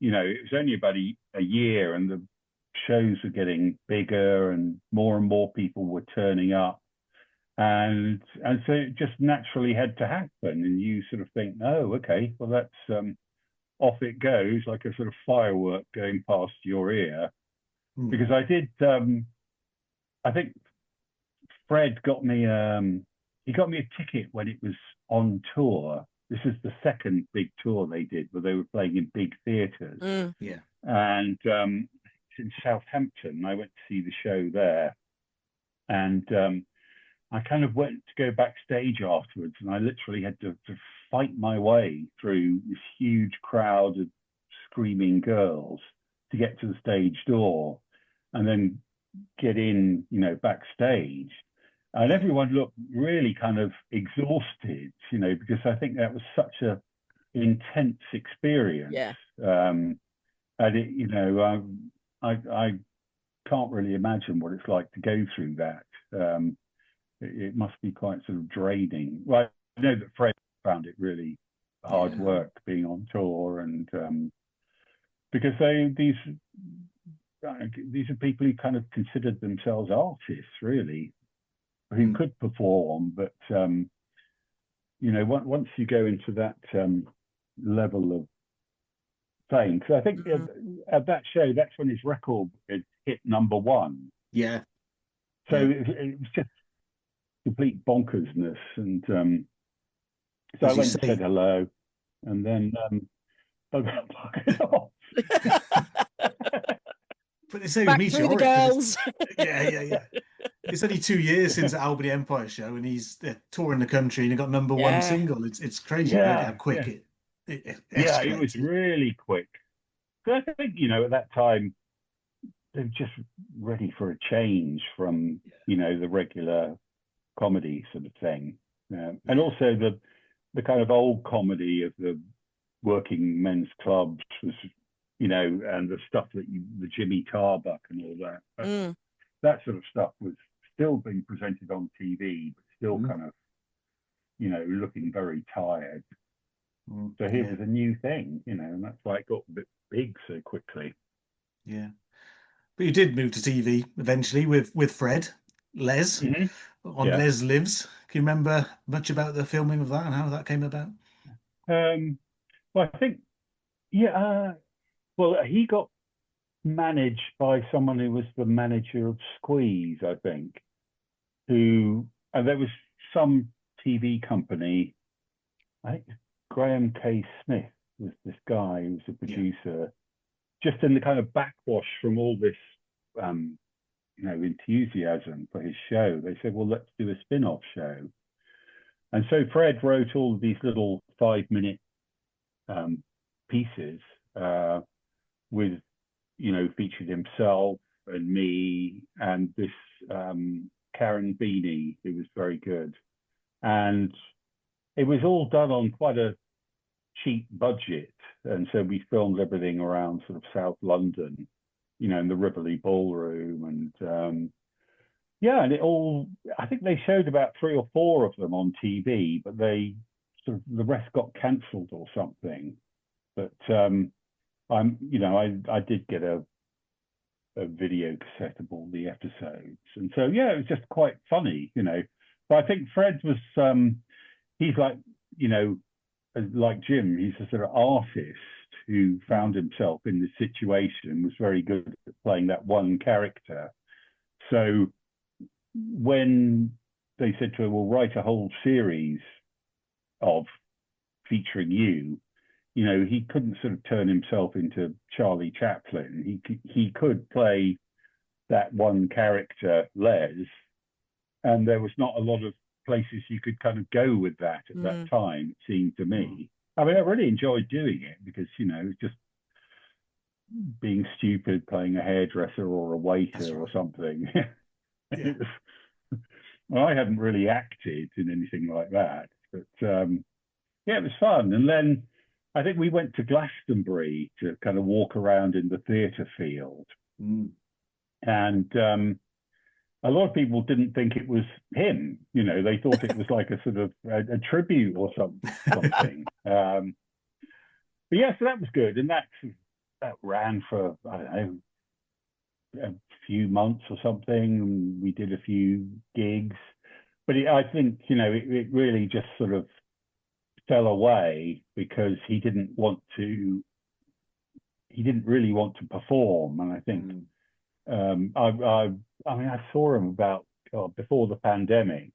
It was only about a year, and the shows were getting bigger and more people were turning up. And so it just naturally had to happen, and you sort of think, oh, okay, well, that's off it goes, like a sort of firework going past your ear. Because I did, I think Fred got me, he got me a ticket when it was on tour. This is the second big tour they did, where they were playing in big theatres. And it's in Southampton. I went to see the show there, and I kind of went to go backstage afterwards, and I literally had to fight my way through this huge crowd of screaming girls to get to the stage door, and then get in, backstage. And everyone looked really kind of exhausted, because I think that was such a intense experience. And it, I can't really imagine what it's like to go through that. It must be quite sort of draining. Well, I know that Fred found it really hard work being on tour, and because these are people who kind of considered themselves artists, really, who could perform, but once you go into that level of playing. Because I think at that show, that's when his record had hit #1. Yeah. So it was just complete bonkersness. And so I went and said hello, and then I got bugged off. But they say Back with through the Meteoric, girls. yeah. It's only 2 years since the Albany Empire show, and he's touring the country, and he got #1 single. It's crazy, really, how quick it it was really quick. So I think, at that time, they were just ready for a change from, the regular comedy sort of thing. And also the kind of old comedy of the working men's clubs was, and the stuff that the Jimmy Tarbuck and all that. That sort of stuff was still being presented on TV, but still kind of, looking very tired. So here was a new thing, and that's why it got a bit big so quickly. Yeah. But you did move to TV eventually with Fred, Les, on Les Lives. Can you remember much about the filming of that and how that came about? Well, I think, well, he got managed by someone who was the manager of Squeeze, I think, and there was some TV company, I think Graham K. Smith was this guy who was a producer, just in the kind of backwash from all this, enthusiasm for his show. They said, well, let's do a spin-off show. And so Fred wrote all of these little 5-minute pieces with, featured himself and me and this Karen Beanie, who was very good. And it was all done on quite a cheap budget. And so we filmed everything around sort of South London, in the Rivoli Ballroom. And and it all, I think they showed about 3 or 4 of them on TV, but the rest got cancelled or something. But I did get a video cassette of all the episodes. And so, it was just quite funny, But I think Fred was, he's like, like Jim, he's a sort of artist who found himself in this situation, was very good at playing that one character. So when they said to him, well, write a whole series of featuring you, he couldn't sort of turn himself into Charlie Chaplin. He could play that one character, Les, and there was not a lot of places you could kind of go with that at that time, it seemed to me. I mean, I really enjoyed doing it because, just being stupid, playing a hairdresser or a waiter or something. Well, I hadn't really acted in anything like that, but it was fun. And then I think we went to Glastonbury to kind of walk around in the theatre field. And a lot of people didn't think it was him. They thought it was like a sort of a tribute or something. But so that was good. And that ran for, I don't know, a few months or something. And we did a few gigs. But I think, it really just sort of fell away because he didn't really want to perform. And I think I saw him about before the pandemic,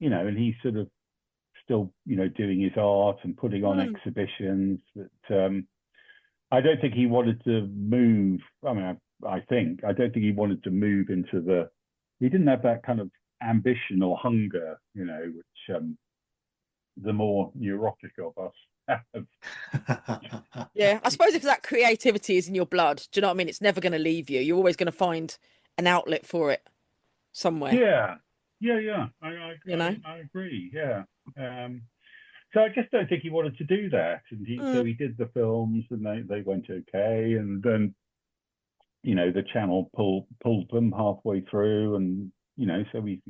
and he's sort of still, doing his art and putting on exhibitions. But I don't think he wanted to move. I mean, I don't think he wanted to move into he didn't have that kind of ambition or hunger, which the more neurotic of us have. I suppose if that creativity is in your blood, do you know what I mean? It's never going to leave you. You're always going to find an outlet for it somewhere. Yeah. I agree. Yeah. So I just don't think he wanted to do that, and so he did the films, and they went okay, and then the channel pulled them halfway through, and so we've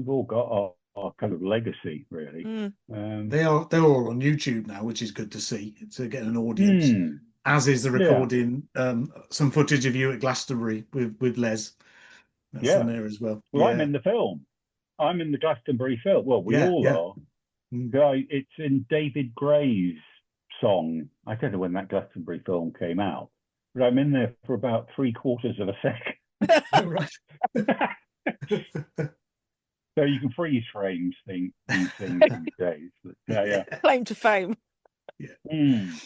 all got our kind of legacy, really. They're all on YouTube now, which is good to see, to get an audience. As is the recording, some footage of you at Glastonbury with Les. That's on there as well. Well, I'm in the film. I'm in the Glastonbury film. Well, we all are. It's in David Gray's song. I don't know when that Glastonbury film came out, but I'm in there for about 3/4 of a second. Oh, right. So you can freeze frames these things these days. But, yeah. Claim to fame. Yeah. Mm.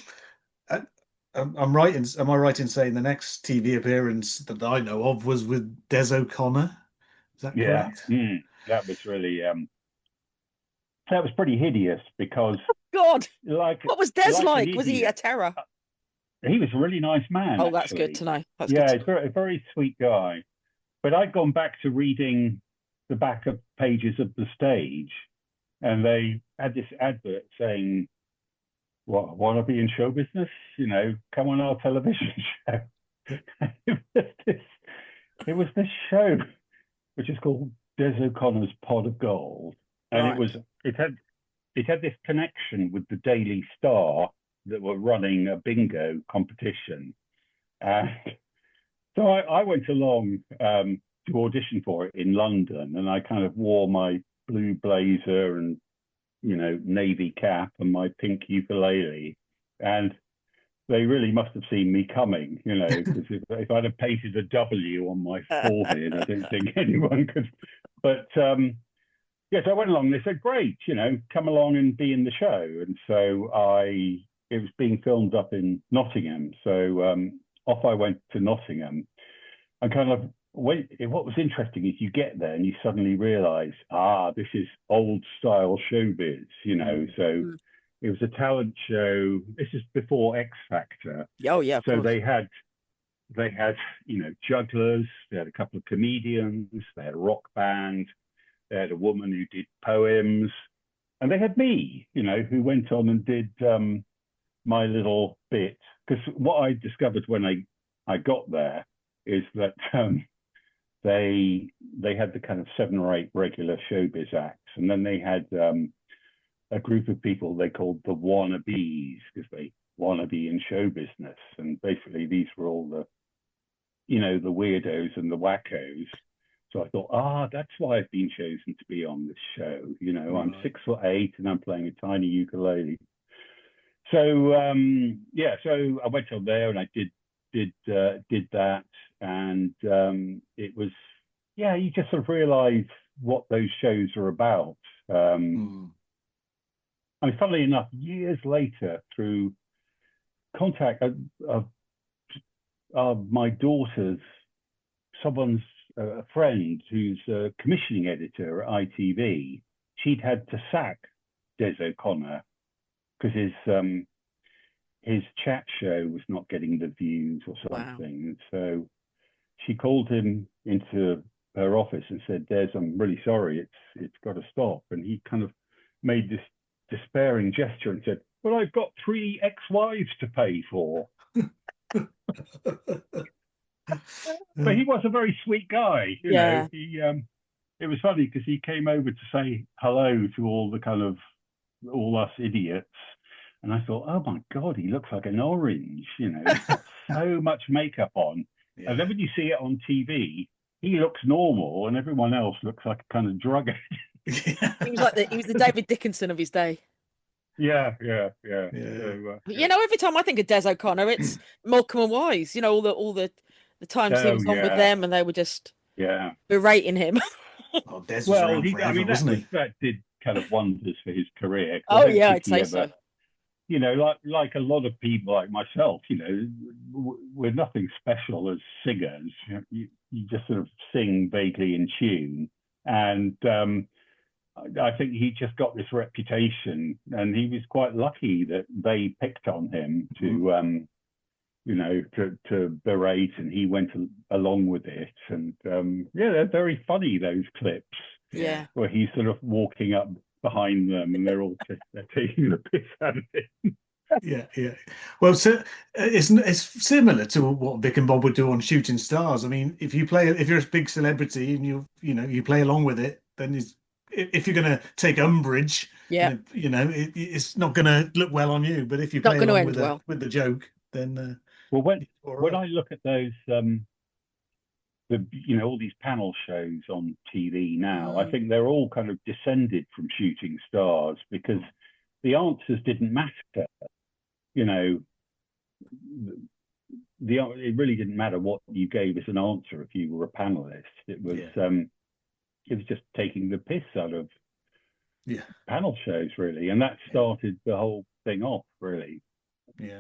I'm right in. Am I right in saying the next TV appearance that I know of was with Des O'Connor? Is that correct? That was really that was pretty hideous because God, like what was Des like? an Was he a idiot, terror? he was a really nice man. Oh, that's good actually. to know. That's Yeah, good he's a very sweet guy. But I'd gone back to reading the back of pages of the stage, and they had this advert saying, "What, want to be in show business? You know, come on our television show." It was this show, which is called Des O'Connor's Pot of Gold, and Right. it had this connection with the Daily Star that were running a bingo competition. So I went along to audition for it in London, and I kind of wore my blue blazer and, you know, navy cap and my pink ukulele. And they really must have seen me coming, you know, because if I'd have painted a W on my forehead, I don't think anyone could. But yes, I went along. And they said, "Great, you know, come along and be in the show." And so it was being filmed up in Nottingham. So off I went to Nottingham. And kind of what was interesting is you get there and you suddenly realise, this is old style showbiz, you know. So it was a talent show. This is before X Factor. Oh yeah. So they had, you know, jugglers. They had a couple of comedians. They had a rock band. They had a woman who did poems, and they had me, you know, who went on and did my little bit. Because what I discovered when I got there is that they had the kind of 7 or 8 regular showbiz acts, and then they had a group of people they called the wannabes, because they wanna be in show business, and basically these were all the, you know, the weirdos and the wackos. So I thought, that's why I've been chosen to be on this show. You know, I'm 6'8" and I'm playing a tiny ukulele. So so I went on there and I did that, and it was, you just sort of realise what those shows are about. I mean, funnily enough, years later, through contact of my daughter's, someone's a friend who's a commissioning editor at ITV, she'd had to sack Des O'Connor because his chat show was not getting the views or something. Wow. So she called him into her office and said, "Des, I'm really sorry, it's got to stop." And he kind of made this despairing gesture and said, "Well, I've got 3 ex-wives to pay for." But he was a very sweet guy, you know. He it was funny because he came over to say hello to all us idiots. And I thought, oh my God, he looks like an orange, you know, he's got so much makeup on. Yeah. And then when you see it on TV, he looks normal and everyone else looks like a kind of drug addict. He was the David Dickinson of his day. Yeah. So, you know, every time I think of Des O'Connor, it's Morecambe and Wise, you know, all the times he was on with them and they were just berating him. Oh, Des was around forever, wasn't he? That did kind of wonders for his career. Oh yeah, I'd say so. You know, like a lot of people like myself, you know, we're nothing special as singers. You just sort of sing vaguely in tune. And I think he just got this reputation, and he was quite lucky that they picked on him to, you know, to berate, and he went along with it. And they're very funny, those clips. Yeah. Where he's sort of walking up behind them and they're taking the piss out of him. Yeah. Well, so it's similar to what Vic and Bob would do on Shooting Stars. I mean, if you're a big celebrity and you play along with it, then if you're going to take umbrage, you know, it's not going to look well on you. But if you play along with the joke, then when I look at those you know, all these panel shows on TV now, I think they're all kind of descended from Shooting Stars because the answers didn't matter. you know, it really didn't matter what you gave as an answer if you were a panelist. It was just taking the piss out of panel shows, really, and that started the whole thing off, really.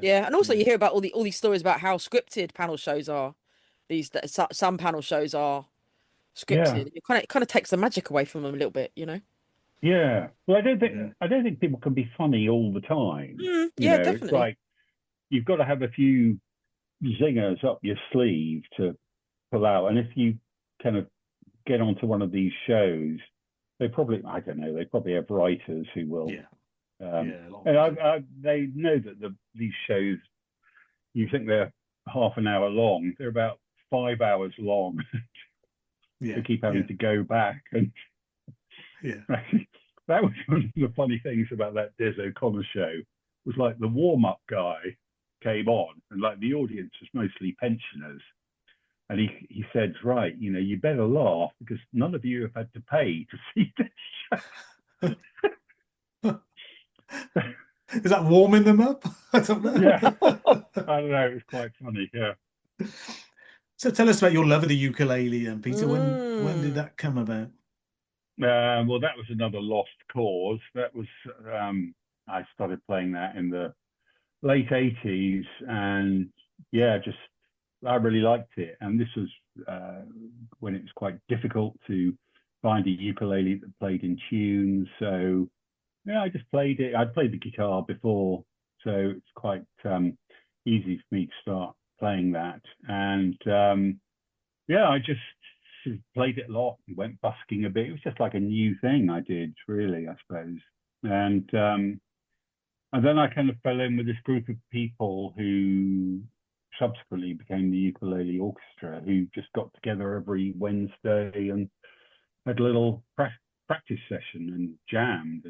Yeah, and also you hear about all these stories about how scripted panel shows are. Some panel shows are scripted. It kind of takes the magic away from them a little bit, you know. Yeah. Well, I don't think people can be funny all the time. Yeah, definitely. It's like you've got to have a few zingers up your sleeve to pull out. And if you kind of get onto one of these shows, I don't know, they probably have writers who will. And they know that these shows, you think they're half an hour long, they're about 5 hours long. They keep having to go back. And that was one of the funny things about that Des O'Connor show, was like the warm-up guy came on, and like the audience was mostly pensioners. And he said, right, you better laugh because none of you have had to pay to see this show. Is that warming them up? I don't know. Yeah. I don't know. It was quite funny. Yeah. So tell us about your love of the ukulele, and Peter. When did that come about? Well, that was another lost cause. That was I started playing that in the late 80s, and I really liked it. And this was when it was quite difficult to find a ukulele that played in tune. So I just played it. I'd played the guitar before, so it's quite easy for me to start playing that. And I just sort of played it a lot and went busking a bit. It was just like a new thing I did, really, I suppose. And then I kind of fell in with this group of people who subsequently became the Ukulele Orchestra, who just got together every Wednesday and had a little practice session and jammed.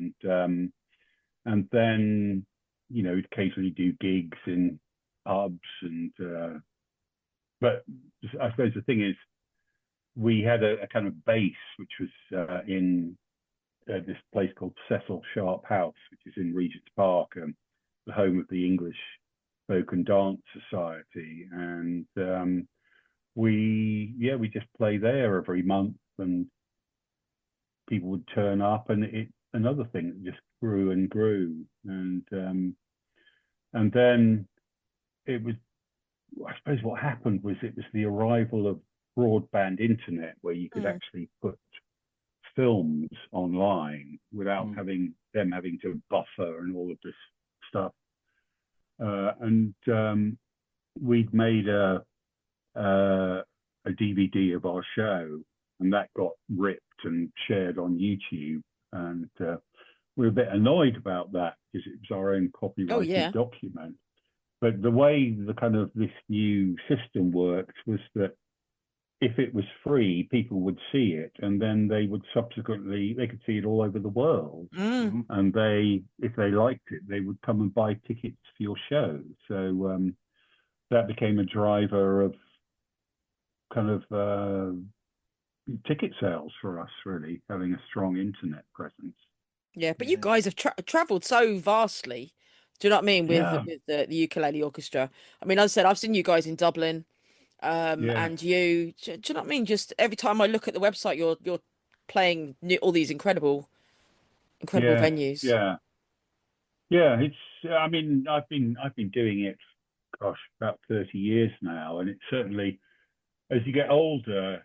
And then, we'd occasionally do gigs in pubs. But I suppose the thing is, we had a kind of base, which was in this place called Cecil Sharp House, which is in Regent's Park, the home of the English Folk and Dance Society. And we just play there every month, and people would turn up, and another thing that just grew and grew. And then it was, I suppose what happened was it was the arrival of broadband internet, where you could actually put films online without having to buffer and all of this stuff. And we'd made a DVD of our show, and that got ripped and shared on YouTube. And we were a bit annoyed about that because it was our own copyrighted document. But the way this new system worked was that if it was free, people would see it, and then they could see it all over the world. And if they liked it, they would come and buy tickets for your show. So that became a driver of ticket sales for us, really, having a strong internet presence. Yeah, but you guys have traveled so vastly. Do you know what I mean? With the Ukulele Orchestra. I mean, as I said, I've seen you guys in Dublin. And do you know what I mean? Just every time I look at the website, you're playing all these incredible venues. It's. I mean, I've been doing it, about 30 years now, and it's certainly, as you get older,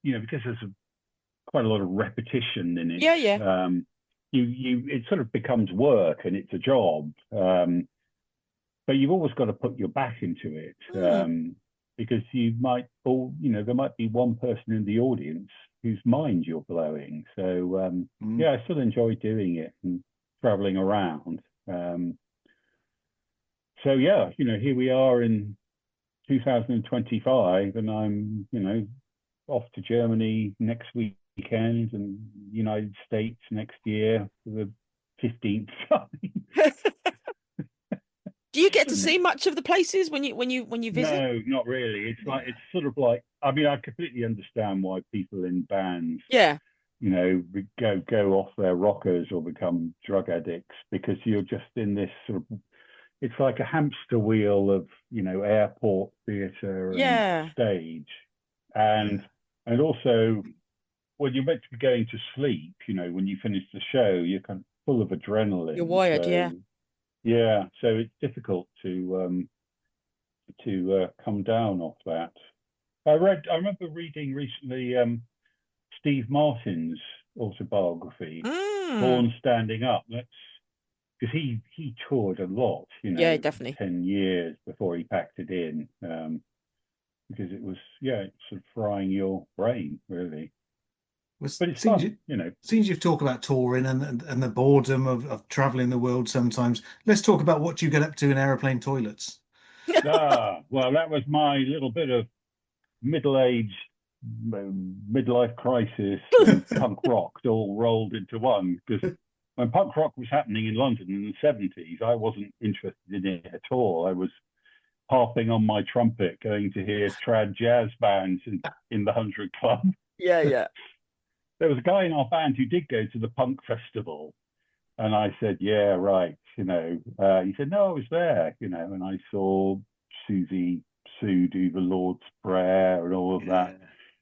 because there's quite a lot of repetition in it. It sort of becomes work, and it's a job. But you've always got to put your back into it. Because there might be one person in the audience whose mind you're blowing. So I still enjoy doing it and traveling around. Here we are in 2025, and I'm off to Germany next weekend and United States next year for the 15th time. Do you get to see much of the places when you visit? No, not really. It's sort of like, I mean, I completely understand why people in bands, go off their rockers or become drug addicts, because you're just in this sort of, it's like a hamster wheel of, airport theatre and Yeah. stage. And also when you're meant to be going to sleep, when you finish the show, you're kind of full of adrenaline. You're wired, so, yeah. Yeah, so it's difficult to come down off that. I remember reading recently Steve Martin's autobiography, Born Standing Up. That's because he toured a lot, Yeah, definitely. 10 years before he packed it in, because it was, it's sort of frying your brain, really. Well, But it's fun, Since you've talked about touring and the boredom of traveling the world sometimes, let's talk about what you get up to in aeroplane toilets. Well, that was my little bit of middle-aged midlife crisis and punk rock all rolled into one, because when punk rock was happening in London in the 70s, I wasn't interested in it at all. I was harping on my trumpet going to hear trad jazz bands in the 100 Club. Yeah. There was a guy in our band who did go to the punk festival, and I said, yeah, right, he said, no, I was there, and I saw Susie Sue do the Lord's Prayer and all of that.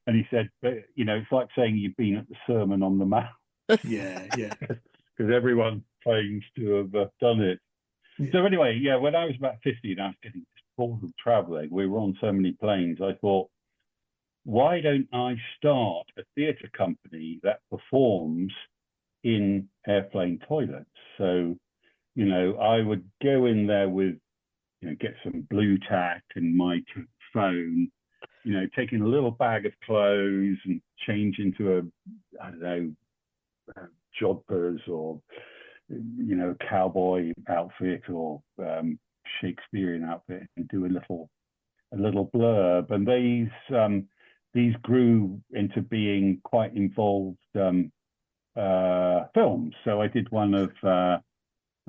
And he said, but, it's like saying you've been at the Sermon on the Mount. Yeah. Because everyone claims to have done it. Yeah. So anyway, when I was about 50 and I was getting bored of traveling, we were on so many planes, I thought, why don't I start a theatre company that performs in airplane toilets? So, I would go in there with, get some blue tack and my phone, taking a little bag of clothes and change into jodhpurs or, a cowboy outfit or Shakespearean outfit and do a little blurb. And these grew into being quite involved films. So I did one of,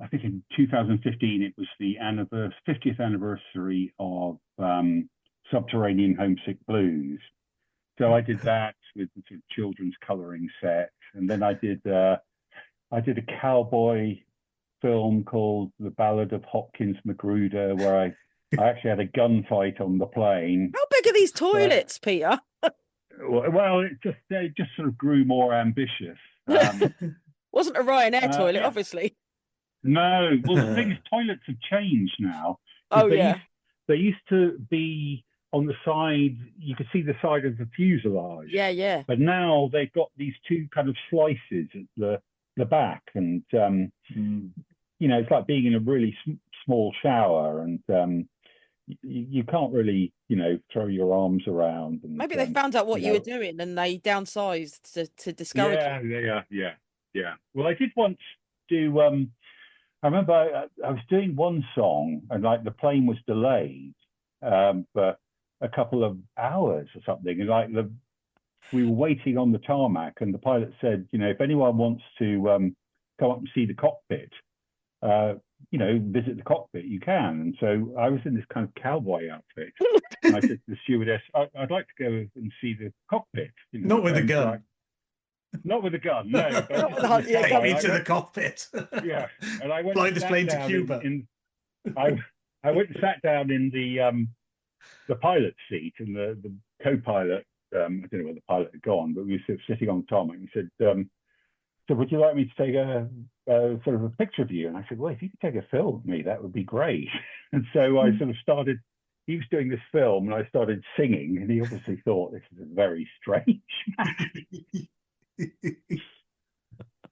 I think in 2015, it was the 50th anniversary of Subterranean Homesick Blues. So I did that with the sort of children's colouring set. And then I did a cowboy film called The Ballad of Hopkins Magruder, where I actually had a gunfight on the plane. How big are these toilets, Peter? Well, they just sort of grew more ambitious. Wasn't a Ryanair toilet, obviously. No, well, the thing is, toilets have changed now. Oh, yeah. They used to be on the side, you could see the side of the fuselage. Yeah. But now they've got these two kind of slices at the back, and it's like being in a really small shower, and you can't really, throw your arms around. And, maybe they found out what you were doing and they downsized to discourage you. Yeah. Well, I did once do. I remember I was doing one song and like the plane was delayed for a couple of hours or something, and like we were waiting on the tarmac, and the pilot said, if anyone wants to come up and see the cockpit, visit the cockpit, you can. And so I was in this kind of cowboy outfit, and I said to the stewardess, I'd like to go and see the cockpit. Not with a gun. Like, not with a gun, no. Take me to the cockpit. Yeah, and I went fly this plane to Cuba. I went and sat down in the pilot seat, and the co-pilot. I don't know where the pilot had gone, but we were sitting on the tarmac. And he said, "So would you like me to take a sort of a picture of you?" And I said, "Well, if you could take a film of me, that would be great." And so I sort of started. He was doing this film, and I started singing, and he obviously thought this is a very strange man.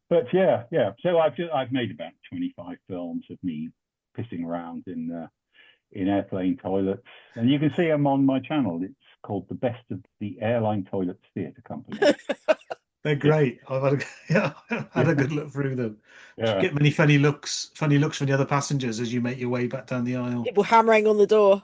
But yeah. So I've made about 25 films of me pissing around in airplane toilets, and you can see them on my channel. It's called The Best of the Airline Toilets Theatre Company. They're great. I've had a good look through them. Yeah. Do you get many funny looks from the other passengers as you make your way back down the aisle? People hammering on the door.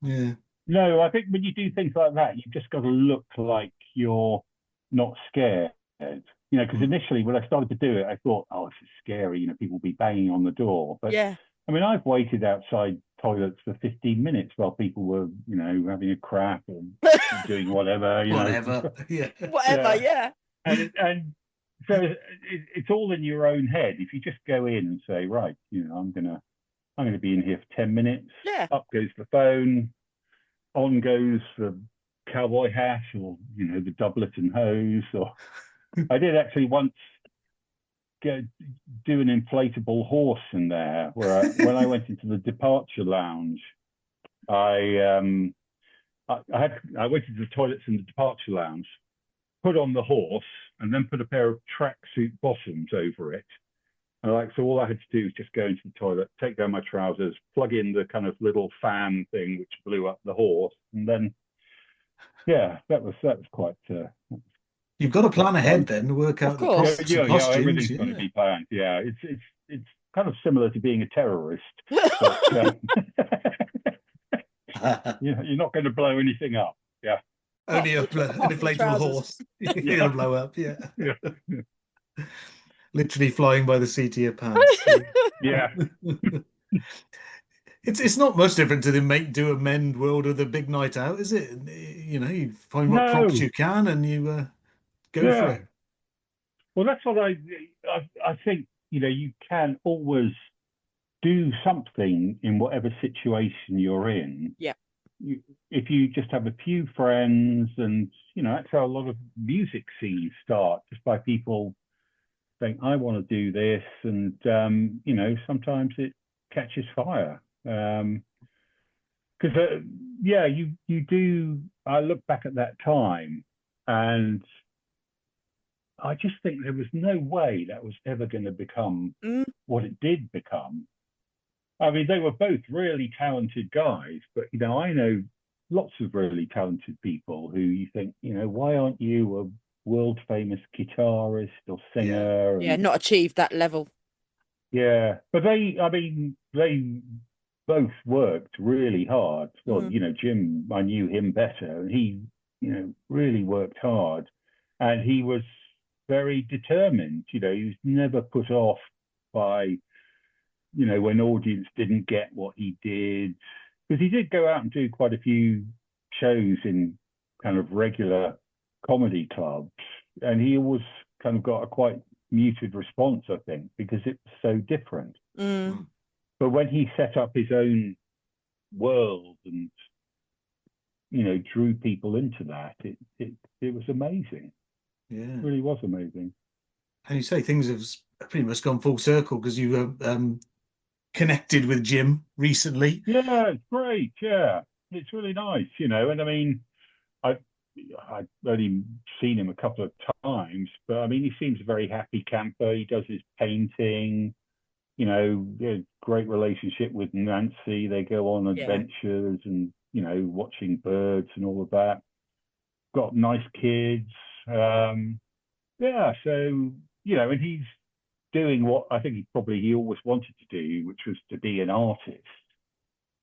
Yeah. No, I think when you do things like that, you've just got to look like you're not scared. Because initially when I started to do it, I thought, oh, this is scary. People will be banging on the door. But yeah. I mean, I've waited outside toilets for 15 minutes while people were, having a crap or doing whatever. Whatever. Yeah. Whatever. Yeah. And so it's all in your own head. If you just go in and say, right, I'm gonna I'm going to be in here for 10 minutes. Yeah. Up goes the phone, on goes the cowboy hat, or the doublet and hose. Or I did actually once do an inflatable horse in there, where when I went into the departure lounge, I went into the toilets in the departure lounge, put on the horse, and then put a pair of tracksuit bottoms over it. And so all I had to do was just go into the toilet, take down my trousers, plug in the kind of little fan thing which blew up the horse, and then that was quite. You've got to plan ahead then to work out the costumes. Everything's got to be planned. Yeah, it's kind of similar to being a terrorist. But, you're not going to blow anything up. Yeah. Only an inflatable horse. You're going to blow up. Yeah. Literally flying by the seat of your pants. Yeah. It's not much different to do a men world of the big night out, is it? You find what props you can and you go for it. Well, that's what I think. You can always do something in whatever situation you're in. Yeah. If you just have a few friends, and that's how a lot of music scenes start, just by people saying, I want to do this, and sometimes it catches fire. Because you do. I look back at that time, and I just think there was no way that was ever going to become what it did become. I mean, they were both really talented guys, but I know lots of really talented people who you think, why aren't you a world famous guitarist or singer? Yeah, not achieved that level. Yeah, but they both worked really hard. Well, Jim, I knew him better, and he, really worked hard, and he was very determined. He was never put off by, when audience didn't get what he did, because he did go out and do quite a few shows in kind of regular comedy clubs, and he always kind of got a quite muted response, I think, because it was so different. But when he set up his own world and drew people into that, it was amazing. Yeah, it really was amazing. And you say things have pretty much gone full circle, because you connected with Jim recently. Yeah, it's great. Yeah, it's really nice, and I mean, I've only seen him a couple of times, but I mean, he seems a very happy camper. He does his painting. Great relationship with Nancy. They go on adventures and watching birds and all of that. Got nice kids. And he's doing what I think he always wanted to do, which was to be an artist.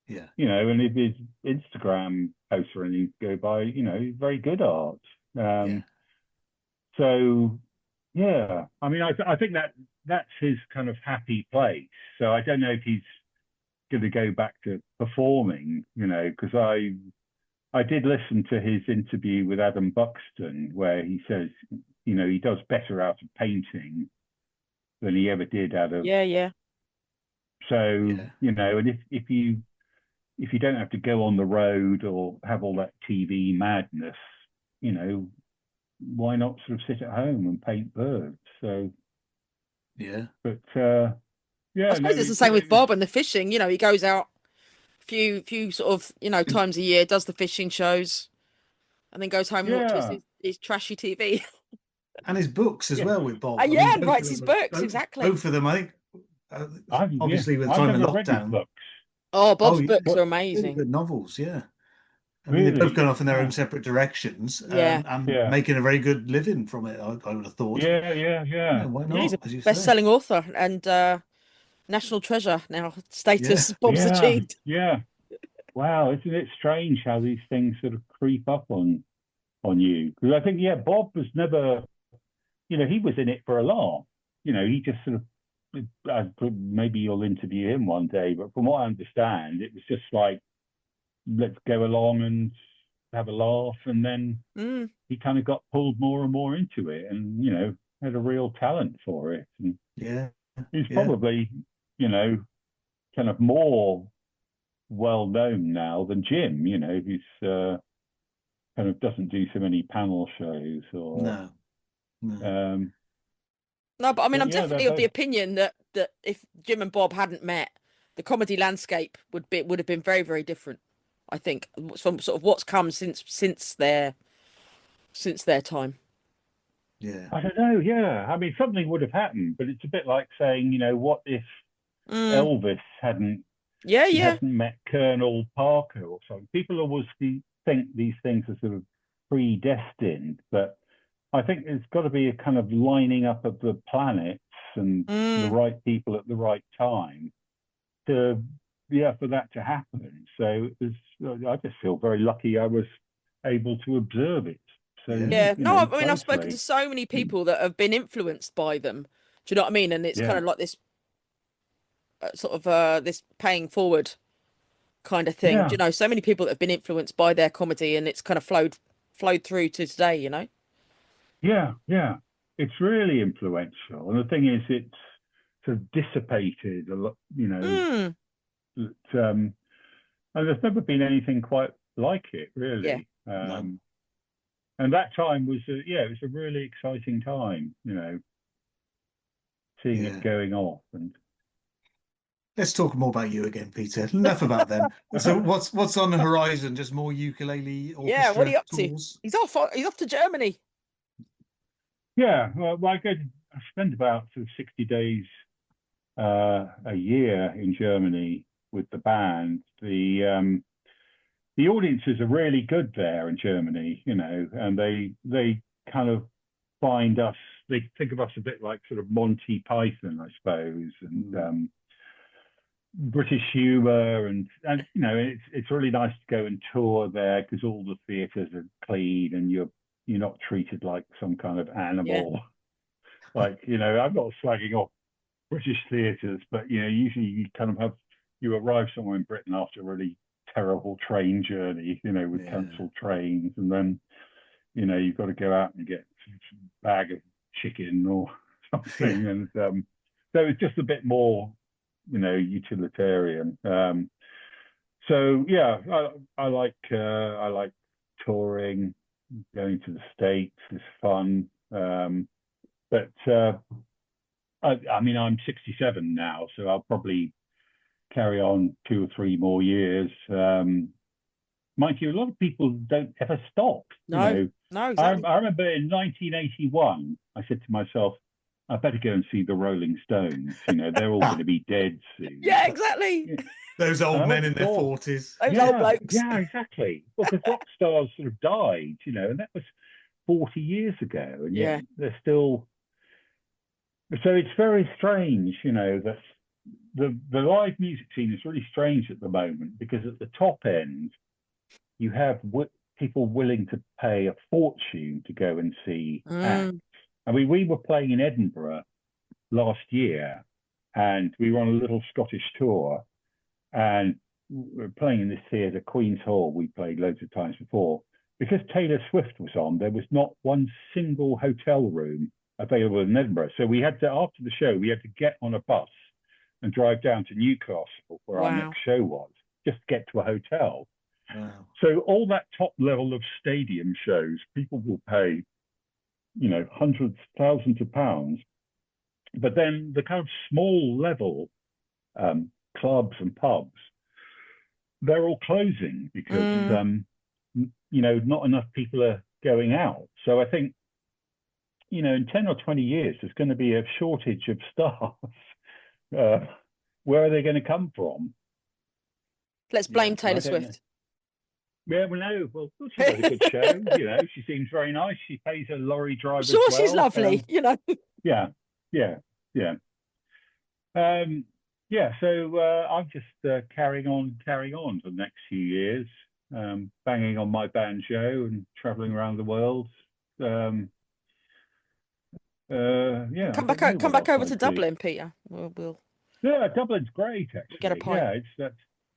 Yeah. And if his Instagram posts or anything go by, very good art. So yeah, I mean, I think that's his kind of happy place. So I don't know if he's going to go back to performing, because I did listen to his interview with Adam Buxton, where he says, he does better out of painting than he ever did out of. Yeah. So, and if you don't have to go on the road or have all that TV madness, why not sort of sit at home and paint birds? So, but I suppose it's the same with Bob and the fishing. He goes out few sort of times a year, does the fishing shows, and then goes home and watches his trashy TV. And his books as well with Bob. And writes his books, exactly. Both of them, I think. Obviously, with the time of lockdown. Oh, Bob's books are amazing. Really good novels, yeah. I mean, they've both gone off in their own separate directions, and making a very good living from it, I would have thought. Yeah. Why not? He's a best-selling author and national treasure now. Status Bob's achieved. Yeah. Wow, isn't it strange how these things sort of creep up on you? Because I think, Bob was never, he was in it for a laugh. He just sort of, maybe you'll interview him one day, but from what I understand, it was just like, let's go along and have a laugh, and then he kind of got pulled more and more into it, and had a real talent for it. And he's probably kind of more well known now than Jim. You know, who's kind of doesn't do so many panel shows or. No. No, but I mean, I'm yeah, definitely of the opinion that if Jim and Bob hadn't met, the comedy landscape would have been very, very different. I think from sort of what's come since their time. Yeah. I don't know. Yeah, I mean, something would have happened, but it's a bit like saying, you know, what if Elvis hadn't met Colonel Parker or something? People always think these things are sort of predestined, but I think there's got to be a kind of lining up of the planets and the right people at the right time for that to happen. So I just feel very lucky I was able to observe it. So yeah, no, I mean, I've spoken closely. to so many people that have been influenced by them. Do you know what I mean? And it's kind of like this sort of this paying forward kind of thing. Yeah. Do you know, so many people that have been influenced by their comedy, and it's kind of flowed through to today. You know. Yeah, it's really influential, and the thing is, it's sort of dissipated a lot. You know, and there's never been anything quite like it, really. No. And that time was, it was a really exciting time. You know, seeing it going off. And let's talk more about you again, Peter. Enough about them. So what's on the horizon? Just more ukulele orchestra Yeah, what are you up tours? to? He's off to Germany. Yeah, well, I spend about sort of 60 days a year in Germany with the band. The audiences are really good there in Germany, you know, and they kind of find us. They think of us a bit like sort of Monty Python, I suppose, and British humour, and you know, it's really nice to go and tour there because all the theatres are clean and you're not treated like some kind of animal. Yeah. Like, you know, I'm not slagging off British theatres, but you know, usually you arrive somewhere in Britain after a really terrible train journey, you know, with cancelled trains, and then, you know, you've got to go out and get a bag of chicken or something, and so it's just a bit more, you know, utilitarian. So yeah, I like touring, going to the States is fun, but I mean, I'm 67 now, so I'll probably carry on 2 or 3 more years. Mind you, a lot of people don't ever stop. No, you know? No, exactly. I remember in 1981, I said to myself, I better go and see the Rolling Stones. You know, they're all going to be dead soon. Yeah, exactly. Yeah. Those old men in their 40s. Those old blokes. Yeah, exactly. Well, because rock stars sort of died, you know, and that was 40 years ago, and yet they're still. So it's very strange, you know, that the live music scene is really strange at the moment, because at the top end, you have people willing to pay a fortune to go and see acts. I mean, we were playing in Edinburgh last year, and we were on a little Scottish tour, and we were playing in this theatre, Queen's Hall. We played loads of times before. Because Taylor Swift was on, there was not one single hotel room available in Edinburgh. So we had to, after the show, we had to get on a bus and drive down to Newcastle, where our next show was, just to get to a hotel. Wow. So all that top level of stadium shows, people will pay, you know, hundreds, thousands of pounds. But then the kind of small level clubs and pubs, they're all closing because, you know, not enough people are going out. So I think, you know, in 10 or 20 years, there's going to be a shortage of staff. Where are they going to come from? Let's blame Taylor Swift. Yeah, well, no. Well, she does a good show. You know, she seems very nice. She pays a lorry driver. Sure, well. She's lovely. You know. Yeah. So I'm just carrying on for the next few years, banging on my banjo and traveling around the world. Come back over to Dublin, Peter. We'll. Yeah, Dublin's great, actually. Get a pint.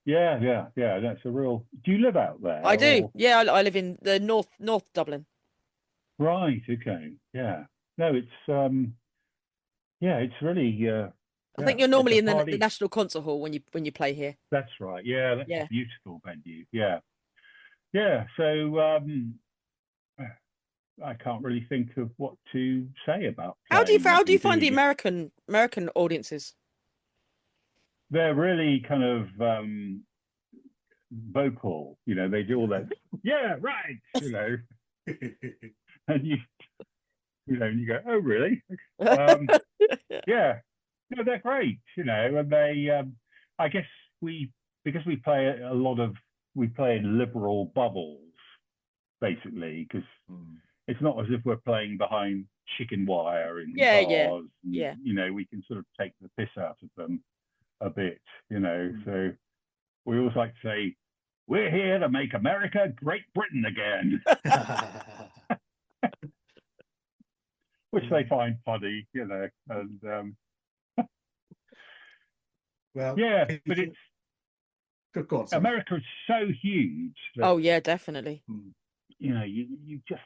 Yeah, that's a real. Do you live out there? I do. Yeah, I live in the North Dublin. Right. Okay. Yeah. No, it's it's really I think you're normally in the party. National Concert Hall when you play here. That's right. Yeah, that's a beautiful venue. Yeah. So I can't really think of what to say about. How do you find the American audiences? They're really kind of vocal. You know, they do all that. Yeah, right. You know, and you go, oh, really? Yeah. No, they're great. You know, and they. I guess because we play in liberal bubbles, basically, because it's not as if we're playing behind chicken wire in bars. Yeah. You know, we can sort of take the piss out of them a bit, you know. So we always like to say, we're here to make America Great Britain again. Which they find funny, you know. And well, yeah, but it's God, America is so huge. Oh yeah, definitely. You know, you just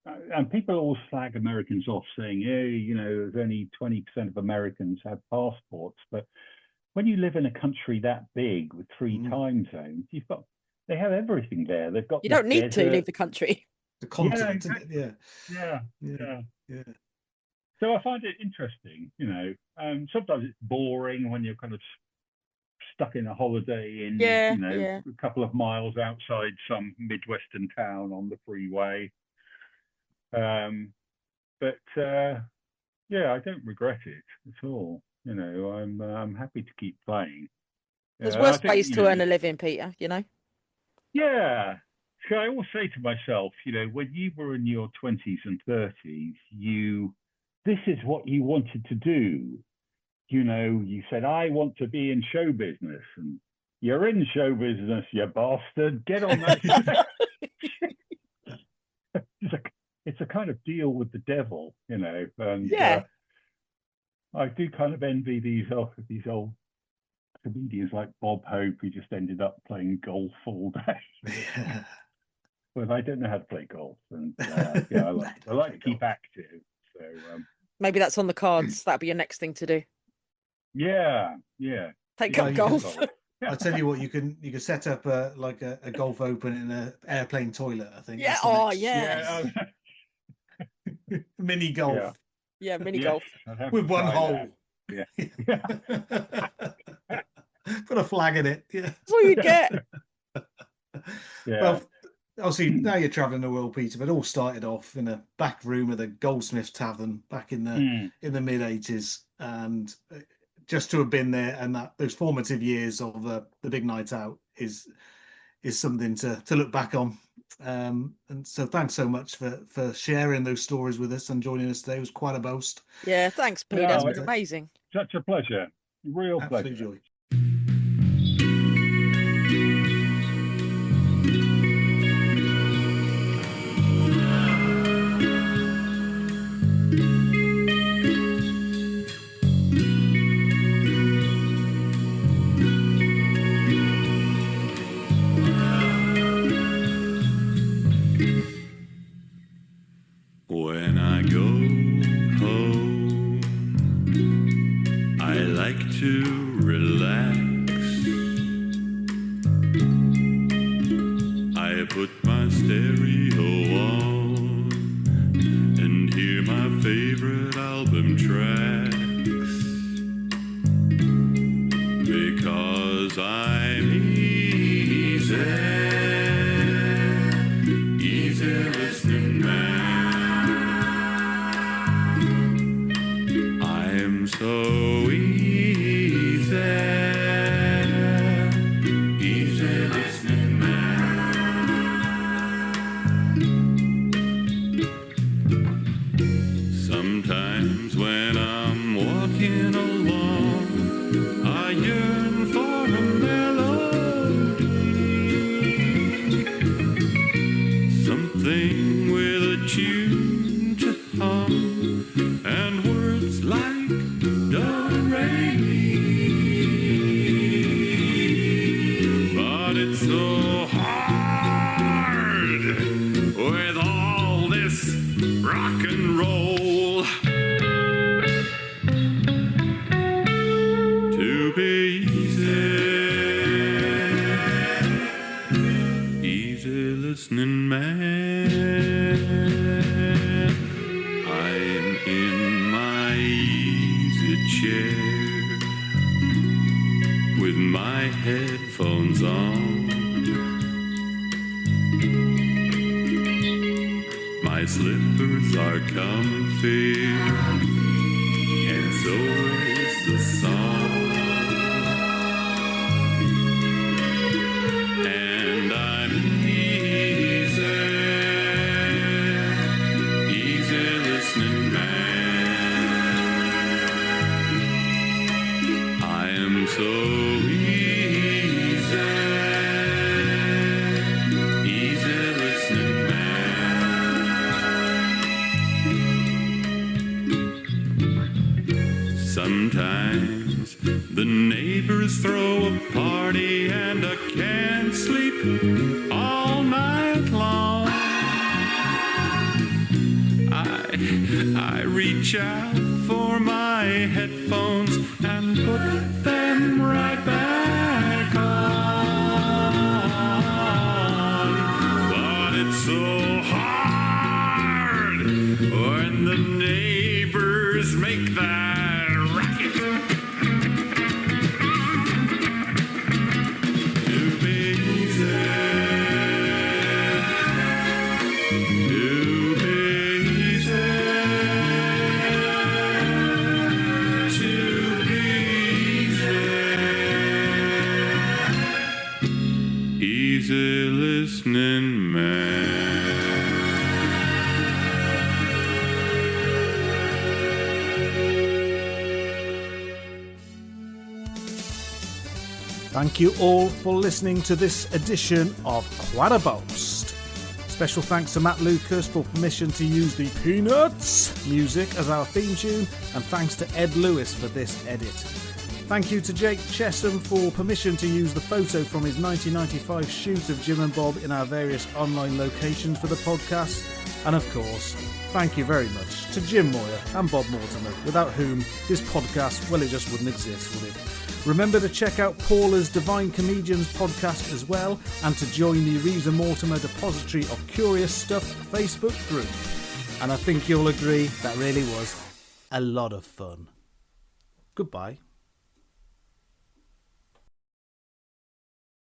and people always slag Americans off, saying, "Hey, you know, there's only 20% of Americans have passports." But when you live in a country that big with 3 time zones, they have everything there. They've got. You don't need to leave the country. The continent, yeah. So I find it interesting, you know. Sometimes it's boring when you're kind of stuck in a holiday in, a couple of miles outside some Midwestern town on the freeway. But I don't regret it at all. You know, I'm happy to keep playing. There's worse ways to earn a living, Peter, you know? Yeah. So I always say to myself, you know, when you were in your 20s and 30s, this is what you wanted to do. You know, you said, I want to be in show business, and you're in show business, you bastard. Get on that. It's a kind of deal with the devil, you know. And I do kind of envy these old comedians like Bob Hope, who just ended up playing golf all day. But I don't know how to play golf, and I like to keep active. So maybe that's on the cards. That'll be your next thing to do. Yeah. Take up golf. I'll tell you what, you can set up a golf open in an airplane toilet, I think. Yeah. Mini golf. Yeah, mini golf. With one hole. Yeah. Put a flag in it. Yeah. That's all you get. Yeah. Well, obviously now you're traveling the world, Peter, but it all started off in a back room of the Goldsmiths Tavern back in the mid 80s, and just to have been there and those formative years of the big night out is something to look back on. And so thanks so much for sharing those stories with us and joining us today. It was quite a boast. Yeah, thanks, Peter. That was amazing. Such a pleasure. Real Absolute pleasure. Joy. When I go home, I like to relax. I put my stereo on and hear my favorite album tracks, because I'm easy listening man. So easy listening man. Sometimes when I'm walking along, I yearn for a melody, something with a tune to hum and words like don't rain me, but it's so hard with all this rock and roll. listening man. I'm in my easy chair with my headphones on. My slippers are comfy, and so is the song. And I'm easy listening man. I am so easy listening man. Sometimes the neighbors throw a party and I can't sleep all night long. I reach out for my headphones and put them right back on. But it's so hard when the neighbors make that racket. To be easy. Easy listening man. Thank you all for listening to this edition of Quad a Boast. Special thanks to Matt Lucas for permission to use the Peanuts music as our theme tune, and thanks to Ed Lewis for this edit. Thank you to Jake Chesham for permission to use the photo from his 1995 shoot of Jim and Bob in our various online locations for the podcast. And of course, thank you very much to Jim Moyer and Bob Mortimer, without whom this podcast, well, it just wouldn't exist, would it? Remember to check out Paula's Divine Comedians podcast as well, and to join the Reeves Mortimer Depository of Curious Stuff Facebook group. And I think you'll agree that really was a lot of fun. Goodbye.